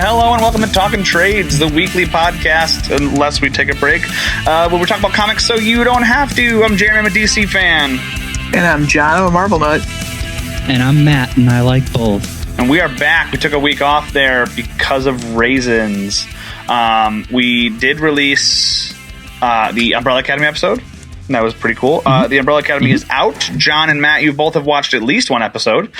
Hello and welcome to Talking Trades, the weekly podcast, unless we take a break, where we talk about comics so you don't have to. I'm Jeremy, I'm a DC fan. And I'm John, I'm a Marvel nut. And I'm Matt, and I like both. And we are back. We took a week off there because of Raisins. We did release the Umbrella Academy episode. That was pretty cool. The Umbrella Academy is out. John and Matt, you both have watched at least one episode.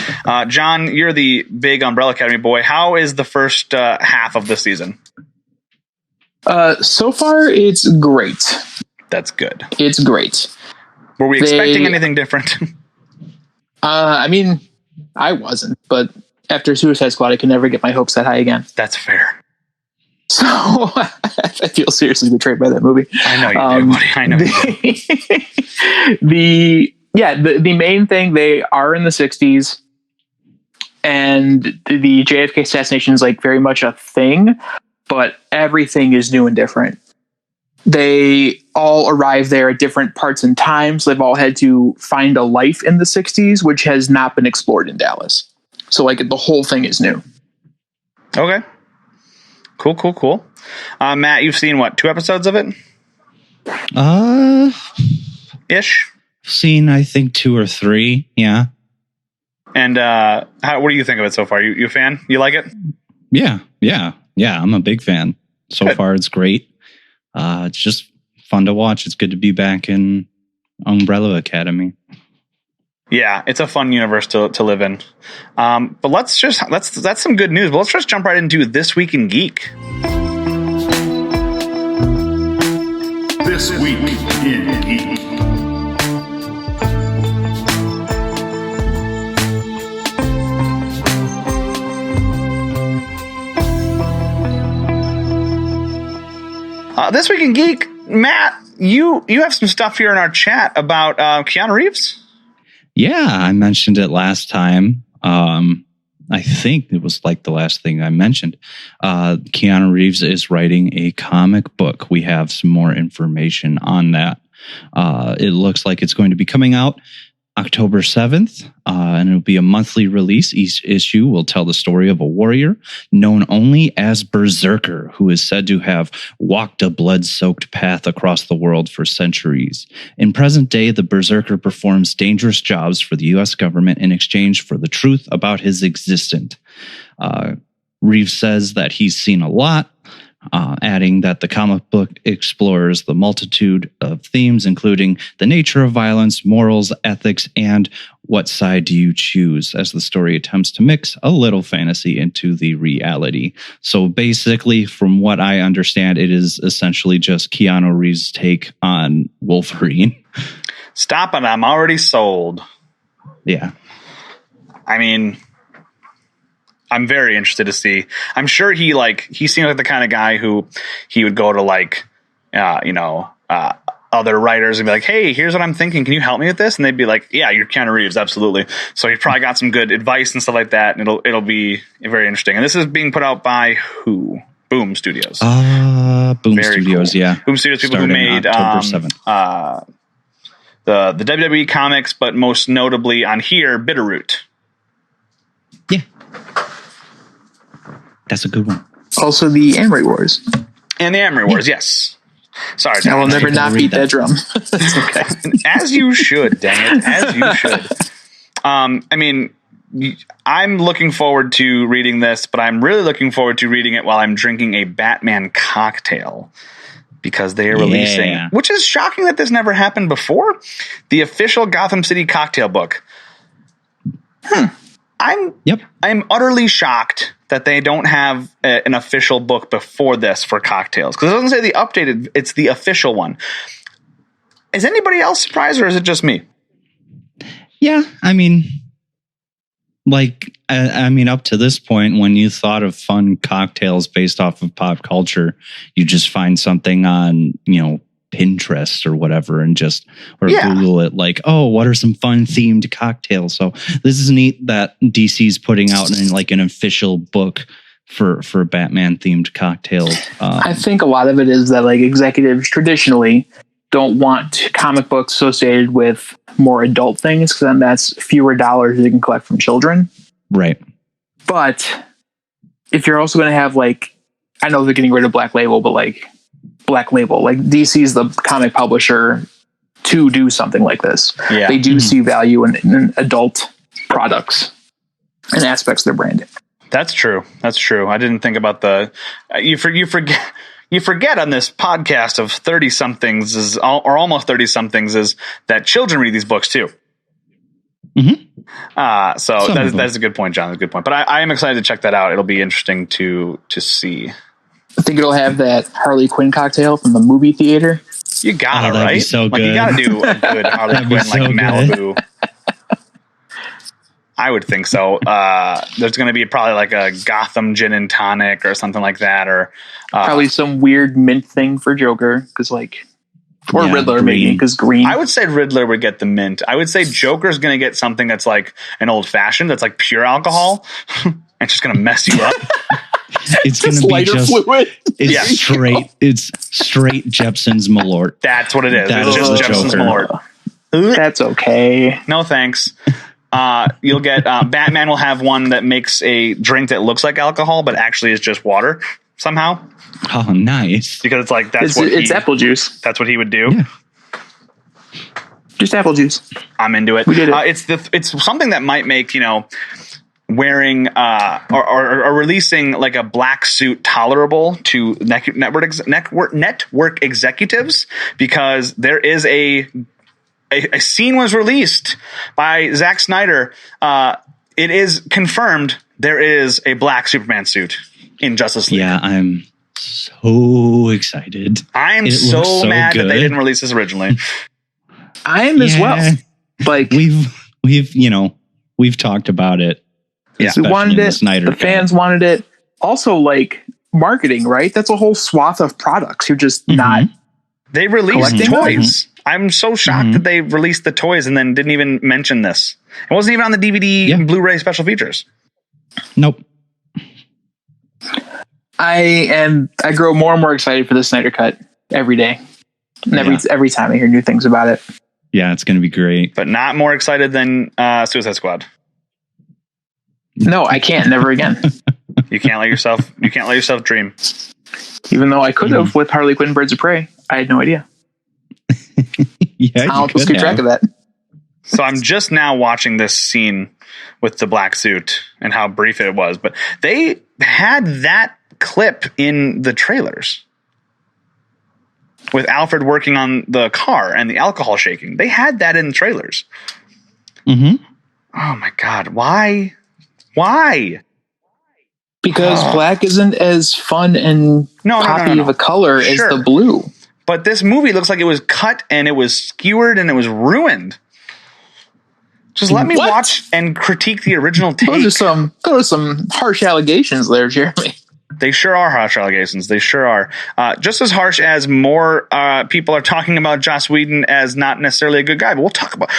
John, you're the big Umbrella Academy boy. How is the first half of this season? So far, it's great. That's good. It's great. Were we expecting anything different? I mean, I wasn't, but after Suicide Squad, I can never get my hopes that high again. That's fair. So I feel seriously betrayed by that movie. I know you do, buddy. I know you do. The main thing, they are in the 60s, and the JFK assassination is like very much a thing, but everything is new and different. They all arrive there at different parts and times. They've all had to find a life in the 60s, which has not been explored in Dallas. So like the whole thing is new. Okay. Cool. Matt, you've seen what, 2 episodes of it? Ish. Seen, I think 2 or 3. Yeah. And what do you think of it so far? You a fan? You like it? Yeah. I'm a big fan. So Good. far, it's great. It's just fun to watch. It's good to be back in Umbrella Academy. Yeah, it's a fun universe to live in. But that's some good news. But let's just jump right into This Week in Geek. This Week in Geek. This Week in Geek, Matt, you have some stuff here in our chat about Keanu Reeves. Yeah, I mentioned it last time. I think it was like the last thing I mentioned. Keanu Reeves is writing a comic book. We have some more information on that. It looks like it's going to be coming out October 7th, and it'll be a monthly release. Each issue will tell the story of a warrior known only as Berserker, who is said to have walked a blood-soaked path across the world for centuries. In present day, the Berserker performs dangerous jobs for the U.S. government in exchange for the truth about his existence. Reeves says that he's seen a lot, adding that the comic book explores the multitude of themes, including the nature of violence, morals, ethics, and what side do you choose, as the story attempts to mix a little fantasy into the reality. So basically, from what I understand, it is essentially just Keanu Reeves' take on Wolverine. Stop it, I'm already sold. Yeah. I mean, I'm very interested to see. I'm sure he seems like the kind of guy who he would go to other writers and be like, hey, here's what I'm thinking. Can you help me with this? And they'd be like, yeah, you're Keanu Reeves. Absolutely. So he probably got some good advice and stuff like that. And it'll be very interesting. And this is being put out by who? Boom Studios. Boom Very Studios. cool. Yeah. Boom Studios, people Starting who made October 7th. the WWE comics, but most notably on here, Bitterroot. Yeah. That's a good one. Also the Amory Wars. And the Amory Wars, yes. Sorry, I will John. never not beat that drum. That's okay. As you should, dang it. As you should. I mean, I'm looking forward to reading this, but I'm really looking forward to reading it while I'm drinking a Batman cocktail, because they are releasing, which is shocking that this never happened before, the official Gotham City cocktail book. I'm utterly shocked that they don't have an official book before this for cocktails, because it doesn't say the updated, it's the official one. Is anybody else surprised, or is it just me? Yeah, I mean, up to this point, when you thought of fun cocktails based off of pop culture, you just find something on, Pinterest or whatever and Google it like, oh, what are some fun themed cocktails? So this is neat that DC's putting out an official book for Batman themed cocktails. I think a lot of it is that executives traditionally don't want comic books associated with more adult things, because then that's fewer dollars they can collect from children. Right. But if you're also going to have like, I know they're getting rid of Black Label, but like Black Label, like DC's the comic publisher to do something like this. Yeah. They do see value in adult products and aspects of their branding. That's true. That's true. I didn't think about the you forget on this podcast of 30 somethings or almost 30 somethings is that children read these books too. So that is a good point, John. That's a good point. But I am excited to check that out. It'll be interesting to see. I think it'll have that Harley Quinn cocktail from the movie theater. You got it, that'd be right? so Like you good. got to do a good Harley That'd be Quinn, like so Malibu. I would think so. There's going to be probably like a Gotham gin and tonic or something like that, or Probably some weird mint thing for Joker, because like, or Yeah, Riddler maybe, green. because green. I would say Riddler would get the mint. I would say Joker's going to get something that's like an old fashioned, that's like pure alcohol, and it's just going to mess you up. It's going to be lighter just fluid. it's Yeah. straight Jepson's Malort. That's what it is. That It's is just the Jefferson's Joker. Malort. That's okay. No thanks. You'll get Batman will have one that makes a drink that looks like alcohol, but actually is just water somehow, Oh, nice. because it's like It's apple juice. that's what he would do. Yeah. Just apple juice. I'm into it. We did it. It's something that might make, wearing or releasing like a black suit tolerable to network executives, because there is a scene was released by Zack Snyder. It is confirmed there is a black Superman suit in Justice League. Yeah, I'm so excited. I'm It so looks so mad that they good. didn't release this originally. I am as well. Like, We've talked about it. Yeah. we especially wanted in the it. Snyder The Cut. fans wanted it. Also, like marketing, right? That's a whole swath of products. You're just not. They released Collecting them? toys. I'm so shocked that they released the toys and then didn't even mention this. It wasn't even on the DVD Yeah. and Blu-ray special features. Nope. I grow more and more excited for the Snyder Cut every day, and every time I hear new things about it. Yeah, it's going to be great. But not more excited than Suicide Squad. No, I can't. Never again. You can't let yourself dream. Even though I could have with Harley Quinn, Birds of Prey, I had no idea. Yeah, I'll just keep track of that. So I'm just now watching this scene with the black suit and how brief it was, but they had that clip in the trailers with Alfred working on the car and the alcohol shaking. They had that in the trailers. Mm-hmm. Oh my God. Why? Why? Because black isn't as fun and No, poppy of a color Sure. as the blue. But this movie looks like it was cut and it was skewered and it was ruined. Just let me What? watch and critique the original take. Those are some harsh allegations there, Jeremy. They sure are harsh allegations. They sure are. Just as harsh as more people are talking about Joss Whedon as not necessarily a good guy. But we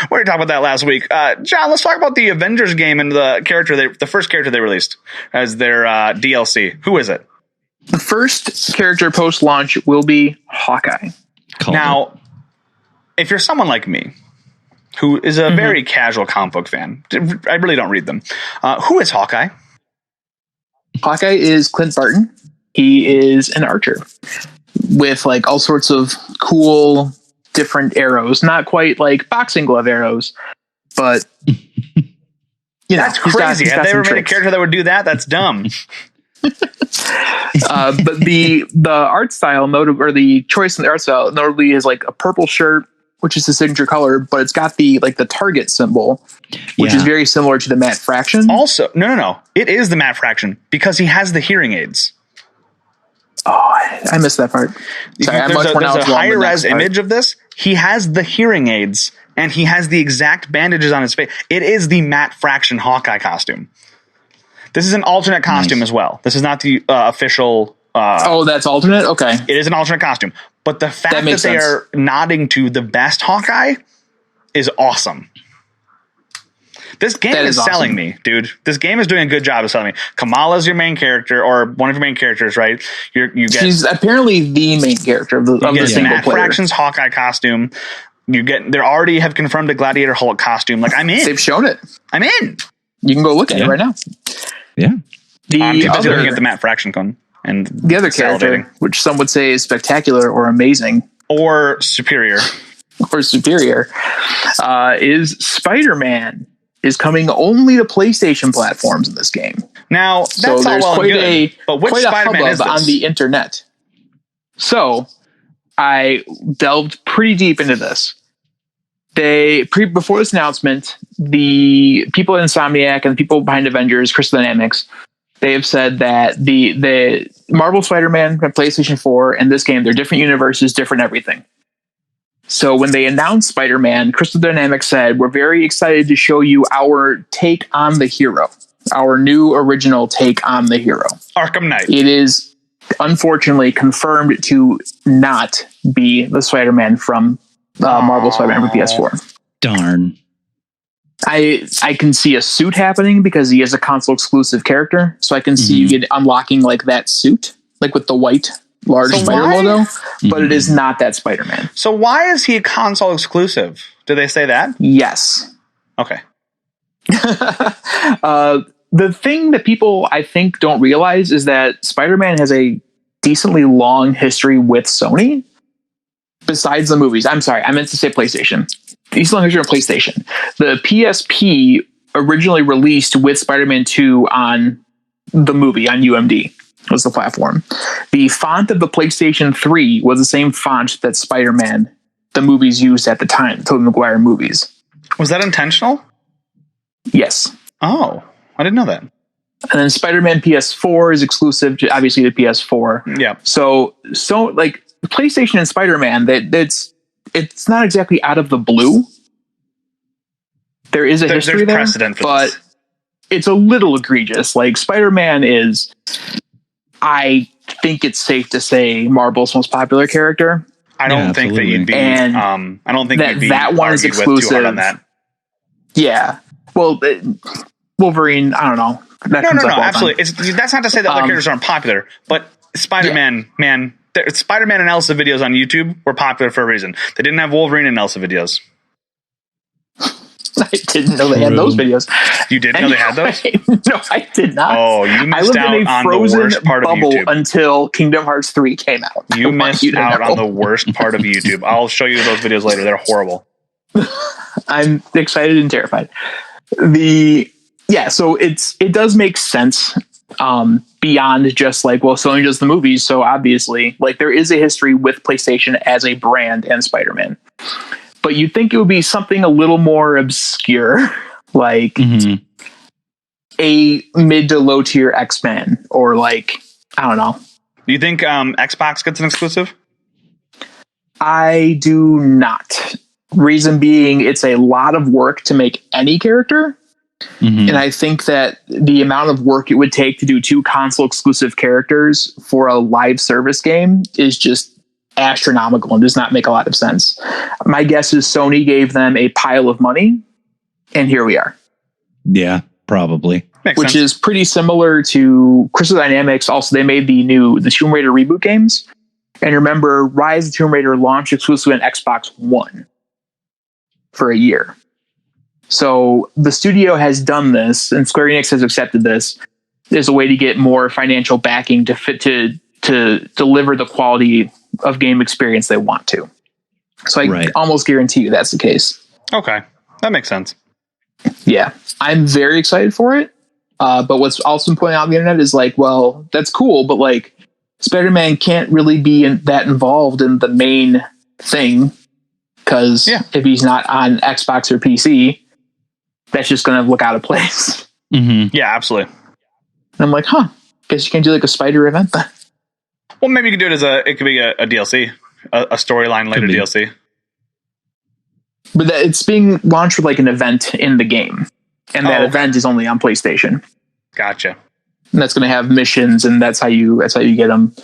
already talked about that last week. John, let's talk about the Avengers game and the first character they released as their DLC. Who is it? The first character post-launch will be Hawkeye. Now, if you're someone like me, who is a very casual comic book fan, I really don't read them. Who is Hawkeye? Hawkeye is Clint Barton. He is an archer with like all sorts of cool different arrows. Not quite like boxing glove arrows, but That's crazy. Have they ever made a character that would do that? That's dumb. But the art style, the choice in the art style, notably is like a purple shirt, which is the signature color, but it's got the target symbol, which is very similar to the Matt Fraction. Also, no. It is the Matt Fraction because he has the hearing aids. Oh, I missed that part. Sorry, I'm much more There's a knowledgeable on the higher res next part. image of this. He has the hearing aids and he has the exact bandages on his face. It is the Matt Fraction Hawkeye costume. This is an alternate costume as well. This is not the official. Oh, that's alternate? Okay. It is an alternate costume. But the fact that, makes they sense. are nodding to the best Hawkeye is awesome. This game That is is selling awesome. me, dude. This game is doing a good job of selling me. Kamala's your main character, or one of your main characters, right? You get She's apparently the main character of the single Matt player. Fraction's Hawkeye costume. They already have confirmed a Gladiator Hulk costume. Like, I'm in. They've shown it. I'm in. You can go look at it right now. Yeah. I'm too busy looking other, at the Matt Fraction cone and the other character, salivating. which some would say is spectacular or amazing Or superior. or superior, is Spider-Man. Is coming only to PlayStation platforms in this game. Now, that's So all there's well and quite good. But which quite a Spider-Man is hubbub this? on the internet. So I delved pretty deep into this. Before this announcement, the people at Insomniac and the people behind Avengers, Crystal Dynamics, they have said that the Marvel Spider-Man from PlayStation 4 and this game, they're different universes, different everything. So when they announced Spider-Man, Crystal Dynamics said, "We're very excited to show you our take on the hero, our new original take on the hero." Arkham Knight. It is unfortunately confirmed to not be the Spider-Man from Marvel Spider-Man for PS4. Darn. I can see a suit happening because he is a console exclusive character, so I can see you get unlocking like that suit, like with the white large So spider why- logo, but it is not that Spider-Man. So why is he a console exclusive? Did they say that? Yes. Okay. The thing that people I think don't realize is that Spider-Man has a decently long history with Sony. Besides the movies, I'm sorry, I meant to say PlayStation. Decently long history on PlayStation. The PSP originally released with Spider-Man 2 on the movie on UMD was the platform. The font of the PlayStation 3 was the same font that Spider-Man, the movies used at the time, the Tobey Maguire movies. Was that intentional? Yes. Oh, I didn't know that. And then Spider-Man PS4 is exclusive to obviously the PS4. Yeah. So like PlayStation and Spider-Man, it's not exactly out of the blue. There is a history There's there, precedent for but this. it's a little egregious. Like Spider-Man is, I think it's safe to say, Marvel's most popular character. I don't Yeah, think that absolutely. you'd be. And I don't think that- you'd be that one is argued with too hard exclusive. on that. Yeah. Well, Wolverine, I don't know. That No, comes up all the time. absolutely. That's not to say that other characters aren't popular, but Spider-Man, man, Spider-Man and Elsa videos on YouTube were popular for a reason. They didn't have Wolverine and Elsa videos. I didn't know they had those videos. You didn't know they had those? No, I did not. Oh, you I missed lived out in a on the frozen worst part of bubble YouTube. until Kingdom Hearts 3 came out. I You want missed you to out know. on the worst part of YouTube. I'll show you those videos later. They're horrible. I'm excited and terrified. So it does make sense beyond just like, well, Sony does the movies, so obviously like there is a history with PlayStation as a brand and Spider-Man. But you'd think it would be something a little more obscure, like a mid to low tier X-Men, or like, I don't know. Do you think Xbox gets an exclusive? I do not. Reason being, it's a lot of work to make any character. And I think that the amount of work it would take to do 2 console exclusive characters for a live service game is just astronomical and does not make a lot of sense. My guess is Sony gave them a pile of money, and here we are. Yeah, probably. Makes Which sense. is pretty similar to Crystal Dynamics. Also, they made the Tomb Raider reboot games. And remember, Rise of Tomb Raider launched exclusively on Xbox One for a year. So the studio has done this, and Square Enix has accepted this as a way to get more financial backing to deliver the quality of game experience they want to. So I almost guarantee you that's the case. Okay, that makes sense. Yeah, I'm very excited for it. But what's also pointing out on the internet is like, well, that's cool, but like Spider-Man can't really be that involved in the main thing because if he's not on Xbox or PC, that's just going to look out of place. Yeah, absolutely. And I'm like, guess you can do like a spider event then. Well, maybe you could do it it could be a DLC, a storyline later DLC. But it's being launched with like an event in the game. And that event is only on PlayStation. Gotcha. And that's going to have missions, and that's how you get them.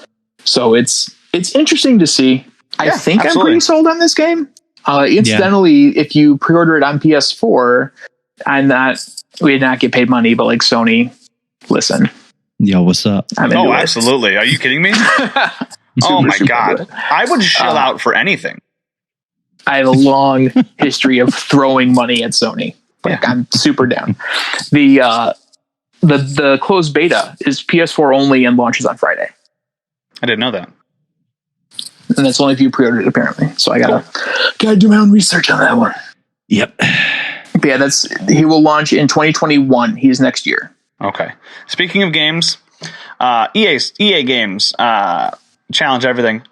So it's interesting to see. I think I'm pretty sold on this game. Incidentally, if you pre-order it on PS4, we did not get paid money, but like Sony, listen. Yo, what's up? Oh, absolutely. Are you kidding me? Oh my God. I would shell out for anything. I have a long history of throwing money at Sony. Like I'm super down. the closed beta is PS4 only and launches on Friday, I didn't know that. and that's only if you pre-ordered it apparently. So I gotta do my own research on that one. Yep. But yeah, he will launch in 2021. He's next year. Okay. Speaking of games, EA games, challenge everything.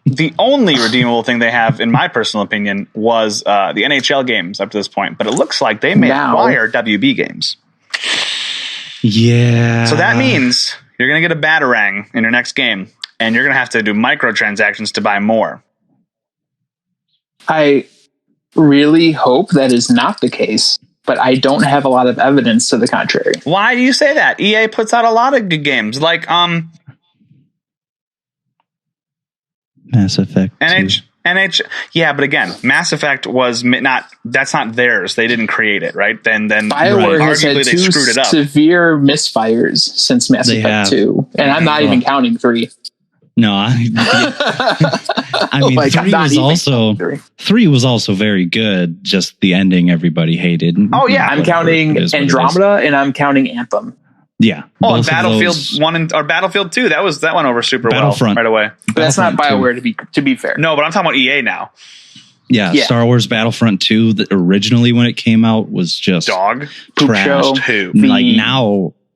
The only redeemable thing they have, in my personal opinion, was the NHL games up to this point. But it looks like they may Now- acquire WB games. Yeah. So that means you're going to get a Batarang in your next game, and you're going to have to do microtransactions to buy more. I really hope that is not the case, but I don't have a lot of evidence to the contrary. Why do you say that? EA puts out a lot of good games, like Mass Effect. yeah, but again, Mass Effect was that's not theirs. They didn't create it, right? Then BioWare has had arguably they two screwed it up. severe misfires since Mass They Effect have. 2, and I'm not even counting 3. No, I mean, Like, I'm not even counting 3 was also very good. Just the ending everybody hated. Oh, yeah. I'm Whatever, counting it is what it is. Andromeda, and I'm counting Anthem. Yeah. Oh, and both of Battlefield those- 1 or Battlefield 2, that went over super Battlefront. well right away. But that's not Battlefront 2. BioWare, to be fair. No, but I'm talking about EA now. Yeah, Yeah. Star Wars Battlefront 2, that originally when it came out was just Dog. Poop show. trashed. Who? Like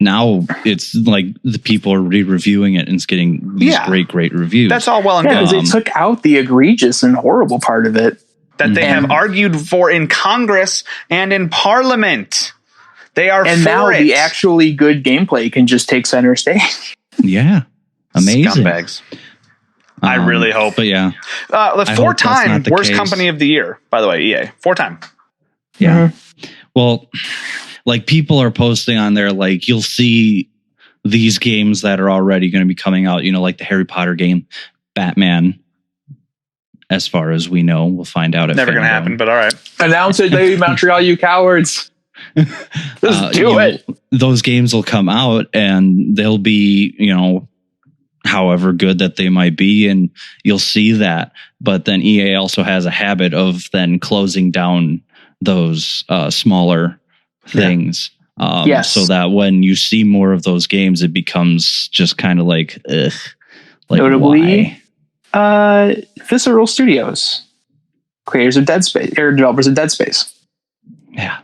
now it's like the people are re-reviewing it and it's getting these Yeah. great reviews. That's all well and Yeah, good. because they took out the egregious and horrible part of it. That they have And- argued for in Congress and in Parliament. They are And for now it. the actually good gameplay can just take center stage. Yeah. Amazing. Scumbags. I really hope. But yeah. The I hope that's four-time not the worst case. company of the year, by the way, EA. 4-time. Yeah. Well, like people are posting on there, like you'll see these games that are already going to be coming out, like the Harry Potter game, Batman. As far as we know, we'll find out. Never going to happen, but all right. Announce it, Daily Montreal, you cowards. Just do it. Those games will come out and they'll be, however good that they might be, and you'll see that. But then EA also has a habit of then closing down those smaller things. Yes. So that when you see more of those games, it becomes just kind of like, ugh. Like, Notably, why? Visceral Studios, creators of Dead Space, or developers of Dead Space. Yeah.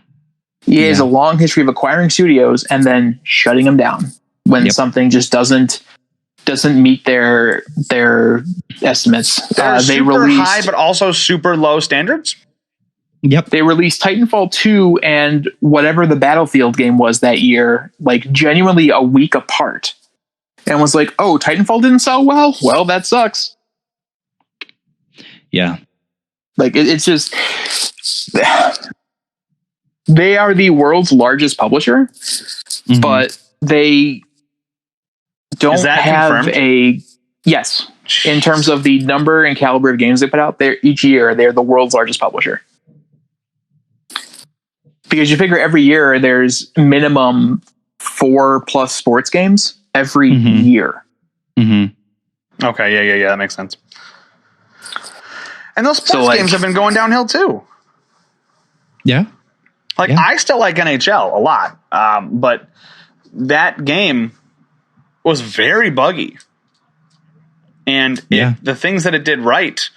EA has a long history of acquiring studios and then shutting them down when Yep. something just doesn't meet their estimates. They're They super released high, but also super low standards. Yep. they released Titanfall 2 and whatever the Battlefield game was that year, like genuinely a week apart. And was like, oh, Titanfall didn't sell well? Well, that sucks. Yeah. Like, it's just... They are the world's largest publisher, Mhm. but they don't Is that have confirmed? Yes. In terms of the number and caliber of games they put out, each year they're the world's largest publisher. Because you figure every year there's minimum 4+ sports games every Mhm. year. Mm-hmm. Okay, yeah, that makes sense. And those sports So, like- games have been going downhill too. Yeah. Like, Yeah. I still like NHL a lot, but that game was very buggy. And Yeah. the things that it did right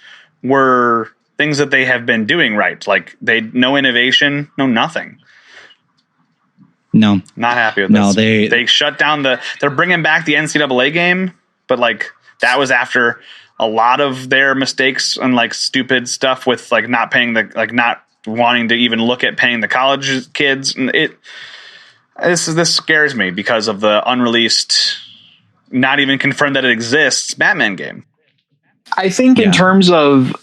were things that they have been doing right. Like, no innovation, no nothing. No. Not happy with No, this. they shut down they're bringing back the NCAA game, but like that was after a lot of their mistakes and like stupid stuff with like not paying not wanting to even look at paying the college kids. And this scares me because of the unreleased, not even confirmed that it exists, Batman game. I think Yeah. in terms of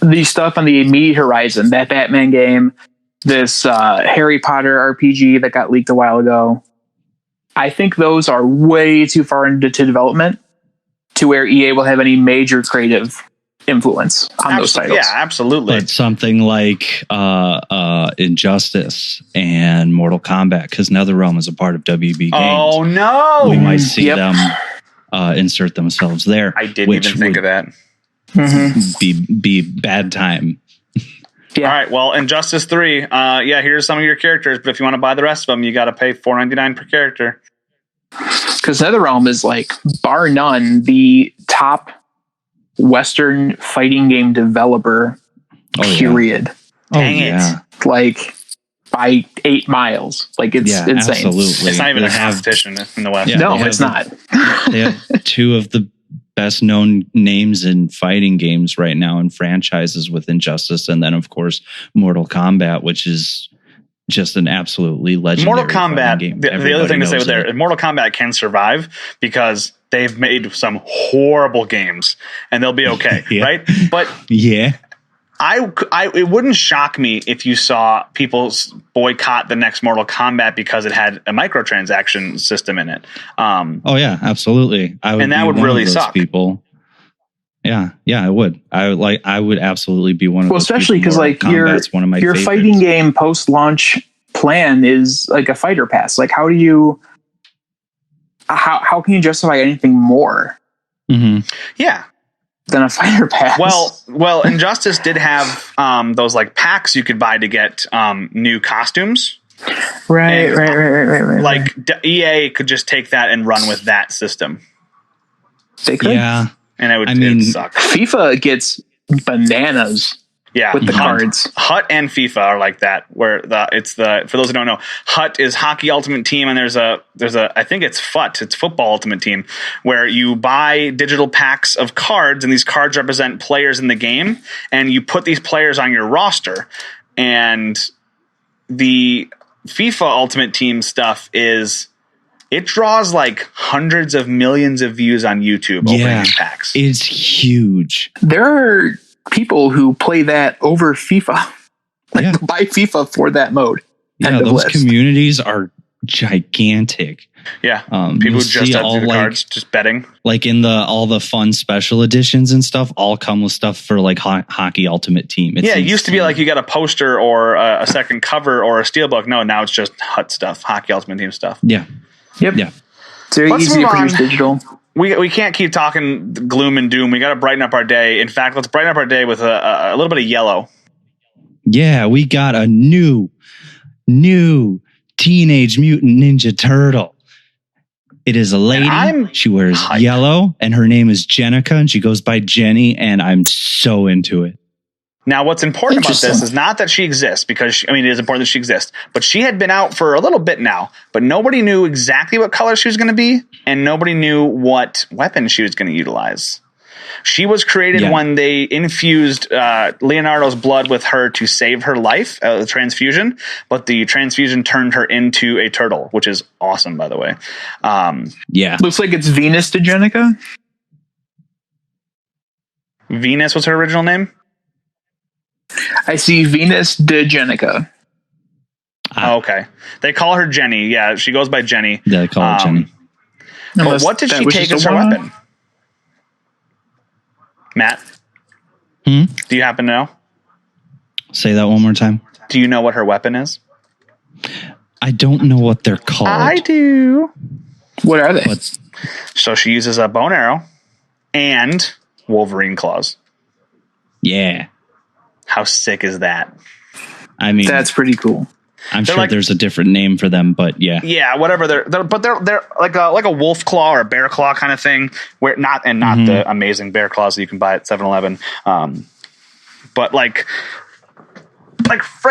the stuff on the immediate horizon, that Batman game, this Harry Potter RPG that got leaked a while ago, I think those are way too far into development to where EA will have any major creative influence on those titles. Yeah, absolutely. but something like Injustice and Mortal Kombat, because NetherRealm is a part of WB Games. Oh no! We might see Yep. them insert themselves there. I didn't which even think of would that. Mhm. be bad time. Yeah. All right. Well, Injustice 3. Here's some of your characters, but if you want to buy the rest of them, you got to pay $4.99 per character. Because NetherRealm is like, bar none, the top Western fighting game developer. Period. Dang it. Like by 8 miles. Like it's insane. Absolutely. It's not even a competition in the West. Yeah, No, it's not. They have 2 of the best known names in fighting games right now in franchises with Injustice, and then of course Mortal Kombat, which is just an absolutely legendary Mortal Kombat. game. The other thing to say with there, Mortal Kombat can survive because they've made some horrible games and they'll be okay, Yeah. right? But yeah, it wouldn't shock me if you saw people boycott the next Mortal Kombat because it had a microtransaction system in it. oh yeah, absolutely. I would, And that be would one really of those suck. People. Yeah, I would. I would absolutely be one of Well, those especially people. because like Mortal Kombat's one of my your favorites. fighting game post-launch plan is like a fighter pass. Like how can you justify anything more Mhm. Yeah. than a fighter pass? Well, Injustice did have those like packs you could buy to get new costumes. right. Like EA could just take that and run with that system, They could. Yeah, and it would mean, suck. FIFA gets bananas Yeah, with the Hut- cards. Hut and FIFA are like that. Where for those who don't know, Hut is Hockey Ultimate Team, and there's a I think it's FUT. It's Football Ultimate Team, where you buy digital packs of cards, and these cards represent players in the game, and you put these players on your roster. And the FIFA Ultimate Team stuff it draws like hundreds of millions of views on YouTube over Yeah. these packs. it's huge. There are people who play that over FIFA. Like Yeah. buy FIFA for that mode. Yeah, End of those list. communities are gigantic. Yeah, You'll people who just see have all, the like- cards, just betting. Like in all the fun special editions and stuff, all come with stuff for like Hockey Ultimate Team. It's Yeah, it used to be insane. like you got a poster or a second cover or a steelbook. No, now it's just Hut stuff, Hockey Ultimate Team stuff. Yeah, Yep. yeah. It's very Let's easy to move produce on. digital. We can't keep talking gloom and doom. We got to brighten up our day. In fact, let's brighten up our day with a little bit of yellow. Yeah, we got a new Teenage Mutant Ninja Turtle. It is a lady. I'm She wears hyped. yellow, and her name is Jenica, and she goes by Jenny, and I'm so into it. Now, what's important about this Interesting. is not that she exists, because it is important that she exists, but she had been out for a little bit now, but nobody knew exactly what color she was going to be, and nobody knew what weapon she was going to utilize. She was created Yeah. when they infused Leonardo's blood with her to save her life, the transfusion, but the transfusion turned her into a turtle, which is awesome, by the way. Yeah, Looks like it's Venus DeGenica. Venus was her original name? I see Venus DeGenica. Ah. Oh, okay. They call her Jenny. Yeah, she goes by Jenny. they call her Jenny. But Unless what did that she was take just as a her one-off. weapon? Matt, Hmm? do you happen to know? Say that one more time. Do you know what her weapon is? I don't know what they're called. do. What are they? But So she uses a bow and arrow and Wolverine claws. yeah, How sick is that? I mean, That's pretty cool. I'm they're sure like- there's a different name for them, but yeah. Yeah, whatever. They're like a wolf claw or a bear claw kind of thing. Where not the amazing bear claws that you can buy at 7-Eleven. But like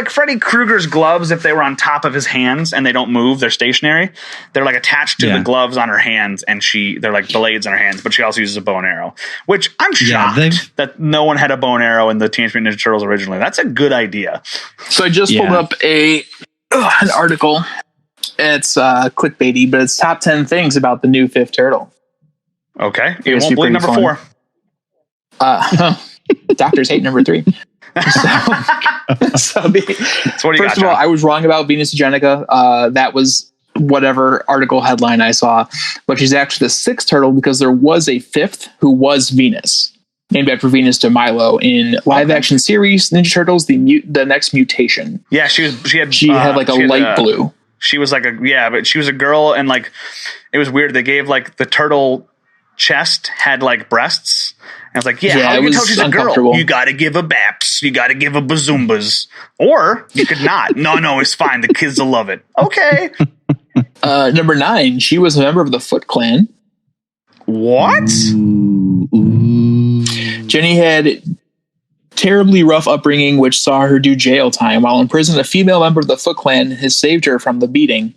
Freddy Krueger's gloves, if they were on top of his hands and they don't move, they're stationary. They're like attached to Yeah. the gloves on her hands, and they're like blades on her hands. But she also uses a bow and arrow, which I'm Yeah, shocked that no one had a bow and arrow in the Teenage Mutant Ninja Turtles originally. That's a good idea. So I just pulled Yeah. up an article. It's clickbaity, but it's top 10 things about the new Fifth Turtle. Okay, you Guess won't be believe pretty number fun. 4. Doctors hate number 3. So So what do you first got, of all, John? I was wrong about Venus DeGenica. That was whatever article headline I saw, but she's actually the 6th turtle because there was a 5th who was Venus, named after Venus de Milo in live action series Ninja Turtles: The Next Mutation. Yeah, she had Like a light blue. She was like but she was a girl, and like it was weird. They gave like the turtle chest had like breasts. And I was like, yeah, Yeah, how it you can tell was she's a girl? uncomfortable. You got to give a baps. You got to give a bazoombas. Or you could not. No, it's fine. The kids will love it. Okay. Number 9, she was a member of the Foot Clan. What? Ooh. Jenny had terribly rough upbringing, which saw her do jail time. While in prison, a female member of the Foot Clan has saved her from the beating.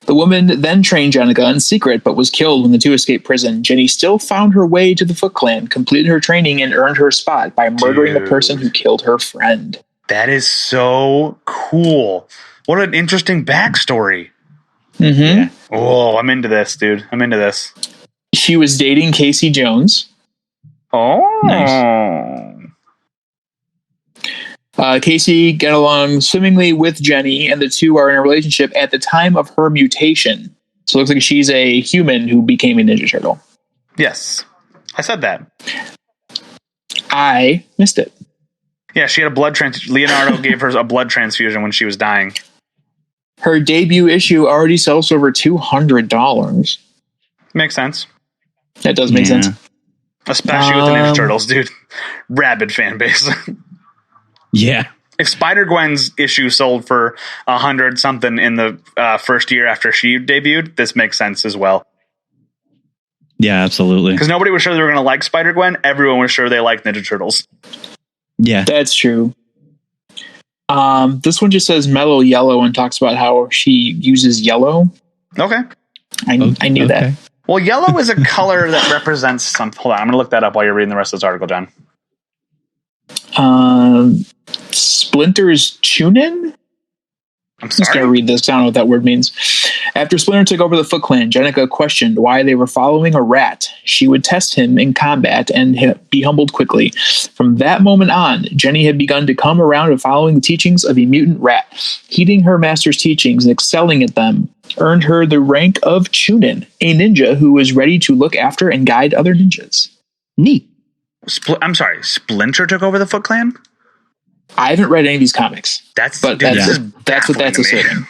The woman then trained Jenica in secret, but was killed when the two escaped prison. Jenny still found her way to the Foot Clan, completed her training, and earned her spot by murdering the person who killed her friend. That is so cool. What an interesting backstory. Mm-hmm. Oh, I'm into this, dude. I'm into this. She was dating Casey Jones. Oh. Nice. Casey get along swimmingly with Jenny, and the two are in a relationship at the time of her mutation. So it looks like she's a human who became a Ninja Turtle. Yes. I said that. I missed it. Yeah, she had a blood Leonardo gave her a blood transfusion when she was dying. Her debut issue already sells for over $200. Makes sense. That does make sense. Especially with the Ninja Turtles, dude. Rabid fan base. Yeah. If Spider-Gwen's issue sold for 100 something in the first year after she debuted, this makes sense as well. Yeah, absolutely. Because nobody was sure they were going to like Spider-Gwen. Everyone was sure they liked Ninja Turtles. Yeah. That's true. This one just says mellow yellow and talks about how she uses yellow. Okay. I knew that. Well, yellow is a color that represents something. Hold on, I'm going to look that up while you're reading the rest of this article, John. Splinter's Chunin? I'm I'm just going sorry. to read this. I don't know what that word means. After Splinter took over the Foot Clan, Jenica questioned why they were following a rat. She would test him in combat and be humbled quickly. From that moment on, Jenny had begun to come around to following the teachings of a mutant rat. Heeding her master's teachings and excelling at them earned her the rank of Chunin, a ninja who was ready to look after and guide other ninjas. Neat. I'm sorry, Splinter took over the Foot Clan? I haven't read any of these comics. That's But dude, that's this it. is That's what that's baffling to me. asserting.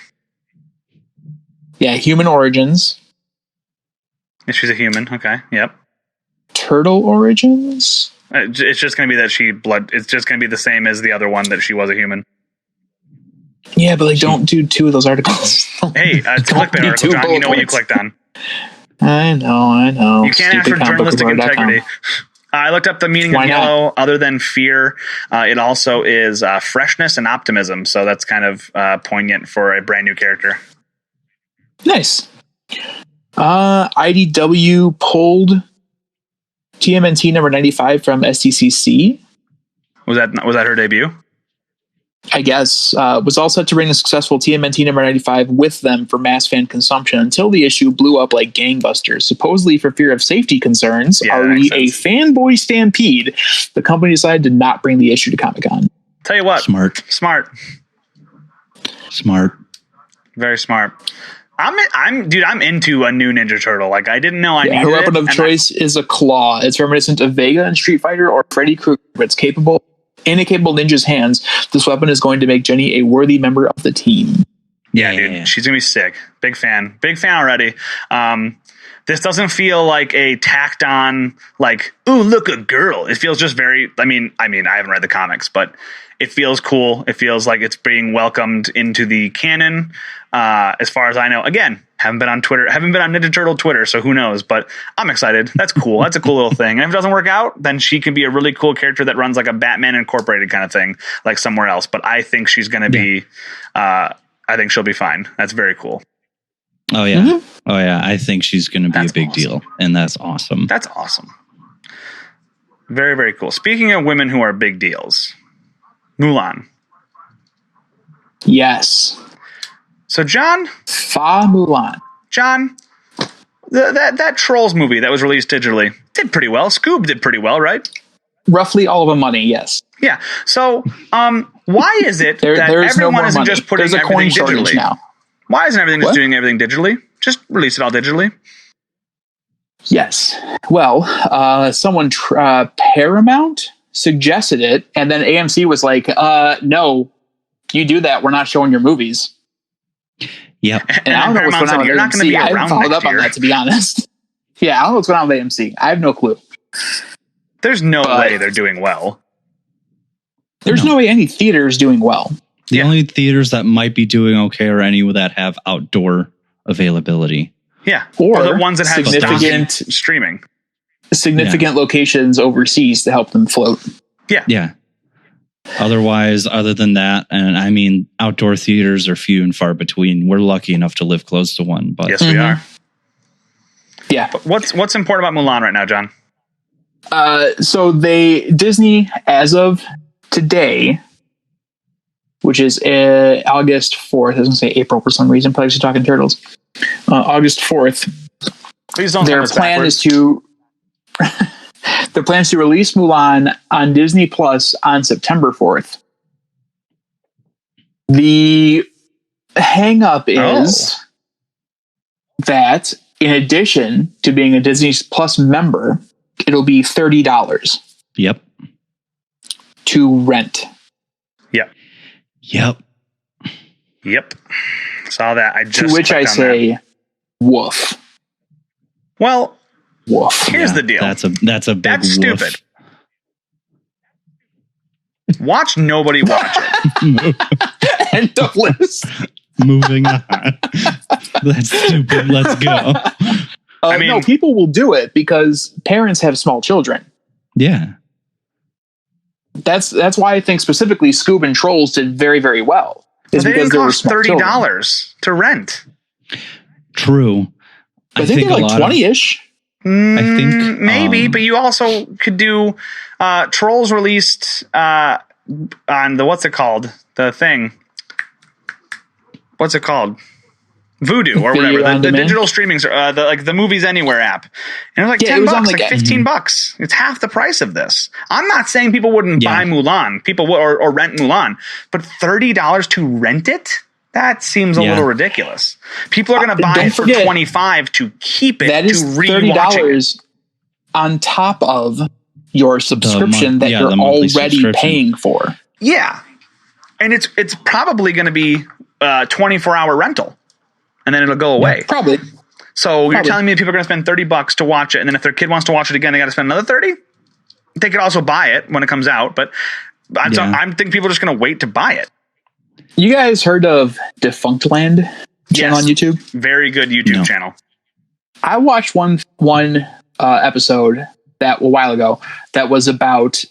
Yeah, human origins, Yeah, she's a human. Okay. Yep. turtle origins. It's just going to be that it's just going to be the same as the other one that she was a human. Yeah, but don't do 2 of those articles. Hey, it's a Don't clickbait do article, 2 John. You bullet know what you points. clicked on. I know. You can't ask for journalistic integrity. I looked up the meaning Why of not? yellow. Other than fear, it also is freshness and optimism. So that's kind of poignant for a brand new character. Nice. IDW pulled TMNT number 95 from STCC. Was that her debut? I guess, was all set to bring a successful TMNT number 95 with them for mass fan consumption until the issue blew up like gangbusters. Supposedly for fear of safety concerns, Yeah, that already makes a fanboy stampede, the company decided to not bring the issue to Comic-Con. Tell you what, Smart. Very smart. I'm into a new Ninja Turtle. Like I didn't know I needed Her weapon it, of and choice is a claw. It's reminiscent of Vega in Street Fighter or Freddy Krueger, but it's capable in a capable ninja's hands. This weapon is going to make Jenny a worthy member of the team. Yeah, dude, she's gonna be sick. Big fan already. This doesn't feel like a tacked on, like, ooh, look, a girl. It feels just very. I mean, I haven't read the comics, but it feels cool. It feels like it's being welcomed into the canon. As far as I know, again, haven't been on Ninja Turtle Twitter, so who knows? But I'm excited. That's cool. That's a cool little thing. And if it doesn't work out, then she can be a really cool character that runs like a Batman Incorporated kind of thing, like somewhere else. But I think she's going to be. I think she'll be fine. That's very cool. Oh yeah. Mm-hmm. Oh yeah. I think she's going to be That's a big awesome. deal, and that's awesome. That's awesome. Very, very cool. Speaking of women who are big deals, Mulan. Yes. So John, Fa Mulan. that Trolls movie that was released digitally did pretty well. Scoob did pretty well, right? Roughly all of the money, yes. Yeah. So, why is it that There's no everyone more isn't money. just putting There's a everything coin shortage digitally? now. Why isn't everything just What? doing everything digitally? Just release it all digitally. Yes. Well, someone, Paramount, suggested it, and then AMC was like, no, you do that, we're not showing your movies. Yep. And I don't know what's Paramount going on said, with you're not going to AMC. be I haven't around followed next up on year. that, to be honest. Yeah, I don't know what's going on with AMC. I have no clue. There's no way they're doing well. There's no way any theater is doing well. The only theaters that might be doing okay are any that have outdoor availability. Yeah, Or the ones that have significant streaming. Locations overseas to help them float. Yeah. Otherwise, other than that, and I mean, outdoor theaters are few and far between. We're lucky enough to live close to one, but Yes, we are. Yeah. But what's important about Mulan right now, John? So Disney, as of today, which is August 4th, I was going to say April for some reason, probably just talking turtles. August 4th. Please don't. Their plan is to release Mulan on Disney Plus on September 4th. The hang up is that in addition to being a Disney Plus member, it'll be $30 Yep. to rent. Yep. Saw that. I just To which I clicked on that. say, woof. Well, Woof. here's the deal. That's a big That's woof. stupid. Watch nobody watch it. End of list. Moving on. That's stupid. Let's go. I mean- No, people will do it because parents have small children. Yeah. That's why I think specifically Scoob and Trolls did very, very well. Is They because didn't they were cost small children. $30 to rent. True. I think they're like 20-ish. I think, Maybe, but you also could do Trolls released on the what's it called? The thing. What's it called? Vudu or Video whatever. on The demand? digital streaming, the Movies Anywhere app. And it was like Yeah, it $10, was on, like like, 15 bucks. It's half the price of this. I'm not saying people wouldn't Yeah. buy Mulan, people would, or rent Mulan, but $30 to rent it? That seems a Yeah. little ridiculous. People are going to buy Don't it for forget, $25 to keep it That is to rewatching it. $30 on top of your subscription that you're the monthly already subscription. paying for. Yeah. And it's probably going to be a 24-hour rental. And then it'll go away. Probably. So you're Probably. telling me people are going to spend $30 to watch it, and then if their kid wants to watch it again, they got to spend another $30? They could also buy it when it comes out, but I'm thinking people are just going to wait to buy it. You guys heard of Defunctland channel on YouTube? Very good YouTube No. channel. I watched one episode that a while ago that was about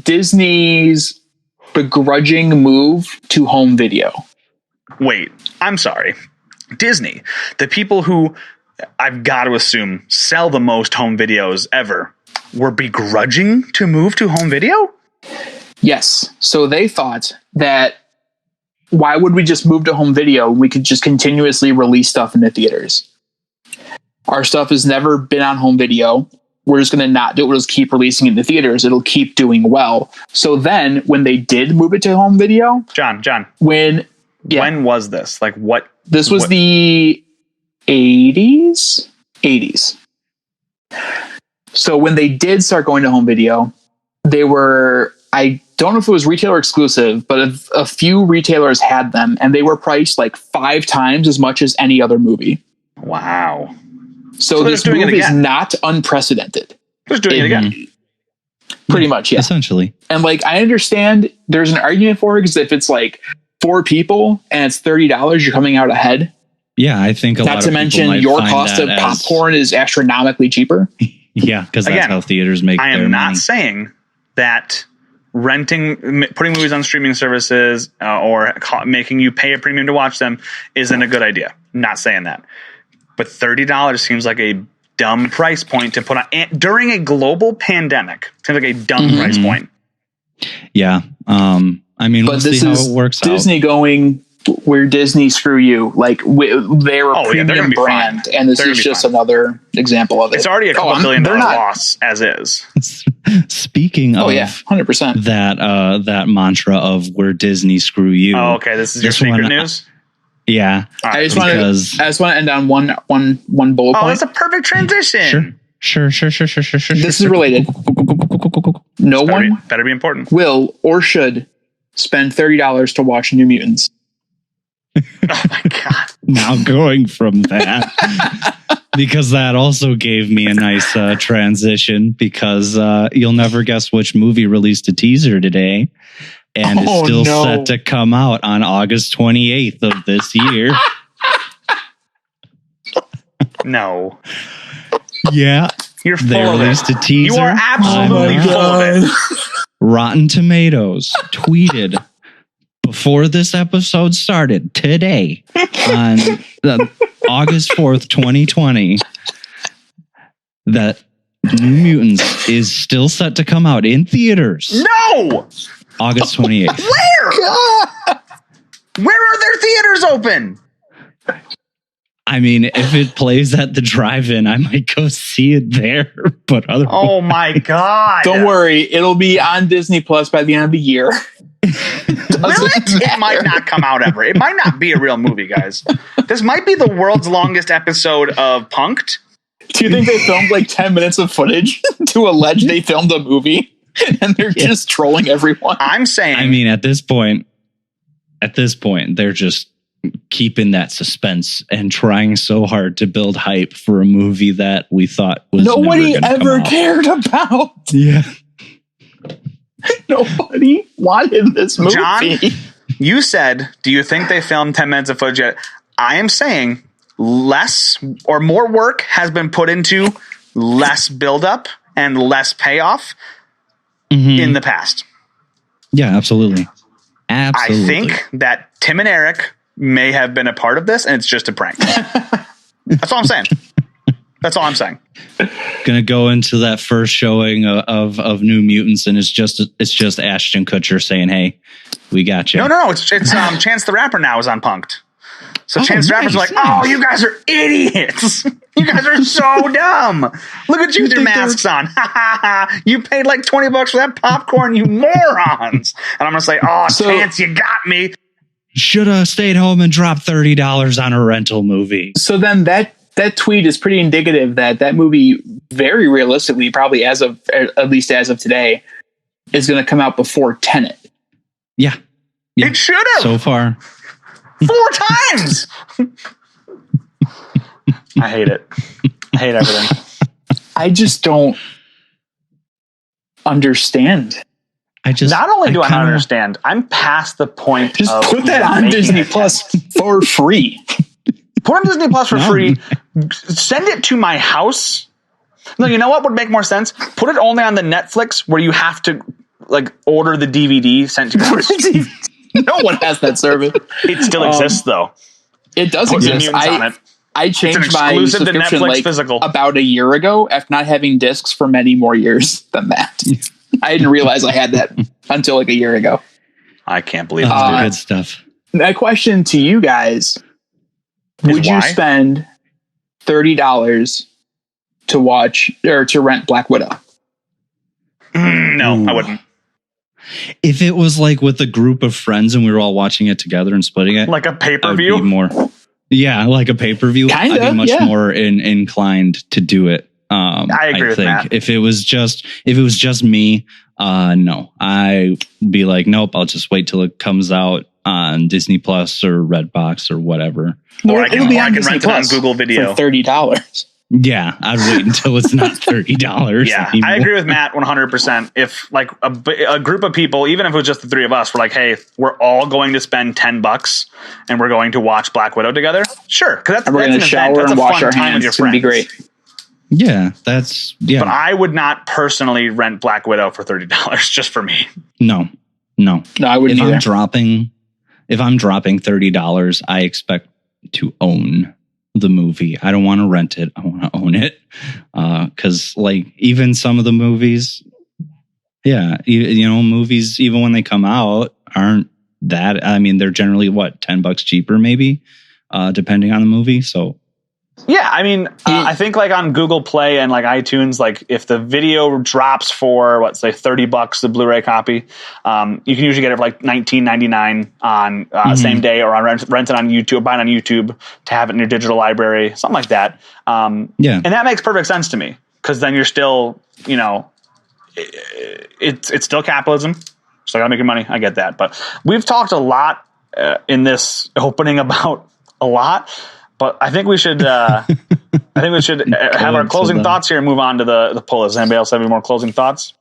Disney's begrudging move to home video. Wait, I'm sorry. Disney, the people who I've got to assume sell the most home videos ever, were begrudging to move to home video? Yes. So they thought that why would we just move to home video when we could just continuously release stuff in the theaters? Our stuff has never been on home video. We're just going to not do it. We'll just keep releasing it in the theaters. It'll keep doing well. So then when they did move it to home video, John, when was this? Like what? this was what- the 80s. So when they did start going to home video, they were, I don't know if it was retailer exclusive, but a few retailers had them and they were priced like 5 times as much as any other movie. Wow. So they're this just doing it move is again. not unprecedented. Just doing it again. Pretty much, yeah. Essentially. And like, I understand there's an argument for it because if it's like 4 people and it's $30, you're coming out ahead. Yeah, I think a lot Not of to people mention might your find cost that of as- popcorn is astronomically cheaper. Yeah, because that's Again, how theaters make I their am not money. saying that putting movies on streaming services or making you pay a premium to watch them isn't a good idea. Not saying that. But $30 seems like a dumb price point to put on during a global pandemic. Seems like a dumb price point. Yeah. I mean, we'll But see this how is it works Disney out. going where Disney screw you. Like they're a they're premium gonna be brand, fine. and this They're is gonna be just fine. another example of it. It's already a couple I'm- $billion they're not- loss as is. Speaking Oh of yeah, 100%. that mantra of where Disney screw you. Oh, okay. This is your This secret one- news. Yeah. All right, I just because- want to end on one bullet oh, point. that's a perfect transition. Sure. This is related. No one Better be important. will or should spend $30 to watch New Mutants. Oh my god. Now going from that. because that also gave me a nice transition, because you'll never guess which movie released a teaser today and is still set to come out on August 28th of this year. No. Yeah. You're full They of released it. a teaser. You are absolutely full of it. Rotten Tomatoes tweeted before this episode started today on August 4th, 2020, that New Mutants is still set to come out in theaters No! August 28th. Where? Where are their theaters open? I mean, if it plays at the drive-in, I might go see it there. But otherwise, Oh my god. Don't worry, it'll be on Disney Plus by the end of the year. Will it? It might not come out ever. It might not be a real movie, guys. This might be the world's longest episode of Punked. Do you think they filmed like 10 minutes of footage to allege they filmed a movie and they're just trolling everyone? I'm saying, I mean, at this point, they're just keeping that suspense and trying so hard to build hype for a movie that we thought was Nobody never ever cared about. Yeah. Nobody wanted this movie. John, you said, do you think they filmed 10 minutes of footage yet? I am saying less or more work has been put into less buildup and less payoff in the past. Yeah, absolutely. Absolutely. I think that Tim and Eric may have been a part of this and it's just a prank. That's all I'm saying. That's all I'm saying. Gonna go into that first showing of New Mutants, and it's just Ashton Kutcher saying, "Hey, we got you." No. It's Chance the Rapper now is on Punked. So Chance the Rapper's nice, like, "Oh, you guys are idiots. You guys are so dumb. Look at you with your masks on. You paid like $20 for that popcorn, you morons." And I'm gonna say, "Oh, Chance, you got me." Should have stayed home and dropped $30 on a rental movie. So then that tweet is pretty indicative that movie, very realistically, probably at least as of today, is going to come out before Tenet. Yeah. It should have. So far. 4 times. I hate it. I hate everything. I just don't understand. Not only do I not understand, I'm past the point Just of put that on Disney Plus for free. Put on Disney Plus for free. Send it to my house. No, you know what would make more sense? Put it only on the Netflix where you have to like order the DVD sent to your house. No one has that service. It still exists though. It does Put exist. Mutants on it. I changed my exclusive to subscription Netflix like physical. about a year ago after not having discs for many more years than that. I didn't realize I had that until like a year ago. I can't believe this, Good dude. stuff. My question to you guys, would you why? spend $30 to watch or to rent Black Widow? No, I wouldn't. If it was like with a group of friends and we were all watching it together and splitting it, Like a I'd pay-per-view? be more. Yeah, like a pay-per-view. Kinda, I'd be much yeah. more inclined to do it. I agree with Matt. If it was just me, no, I'd be like, nope, I'll just wait till it comes out on Disney Plus or Redbox or whatever. Or I It'll can be on rent Disney it on Plus Google Video. for $30. Yeah, I'd wait until it's not $30. Yeah, anymore. I agree with Matt 100%. If like a group of people, even if it was just the 3 of us, we're like, hey, we're all going to spend $10 and we're going to watch Black Widow together. Sure, because And we're going to shower and wash our hands. It's going to be great. Yeah, But I would not personally rent Black Widow for $30 just for me. No, No, I wouldn't if either. I'm dropping $30, I expect to own the movie. I don't want to rent it. I want to own it. Because like even some of the movies, movies, even when they come out, aren't that, I mean, they're generally $10 cheaper, maybe, depending on the movie. So Yeah, I mean, I think like on Google Play and like iTunes, like if the video drops for $30, the Blu-ray copy, you can usually get it for like $19.99 on same day, or on rent it on YouTube, buy it on YouTube to have it in your digital library, something like that. And that makes perfect sense to me because then you're still, it's still capitalism. Still gotta make your money. I get that, but we've talked a lot in this opening about a lot. But I think we should. I think we should have our closing thoughts here and move on to the pull list. Anybody else have any more closing thoughts?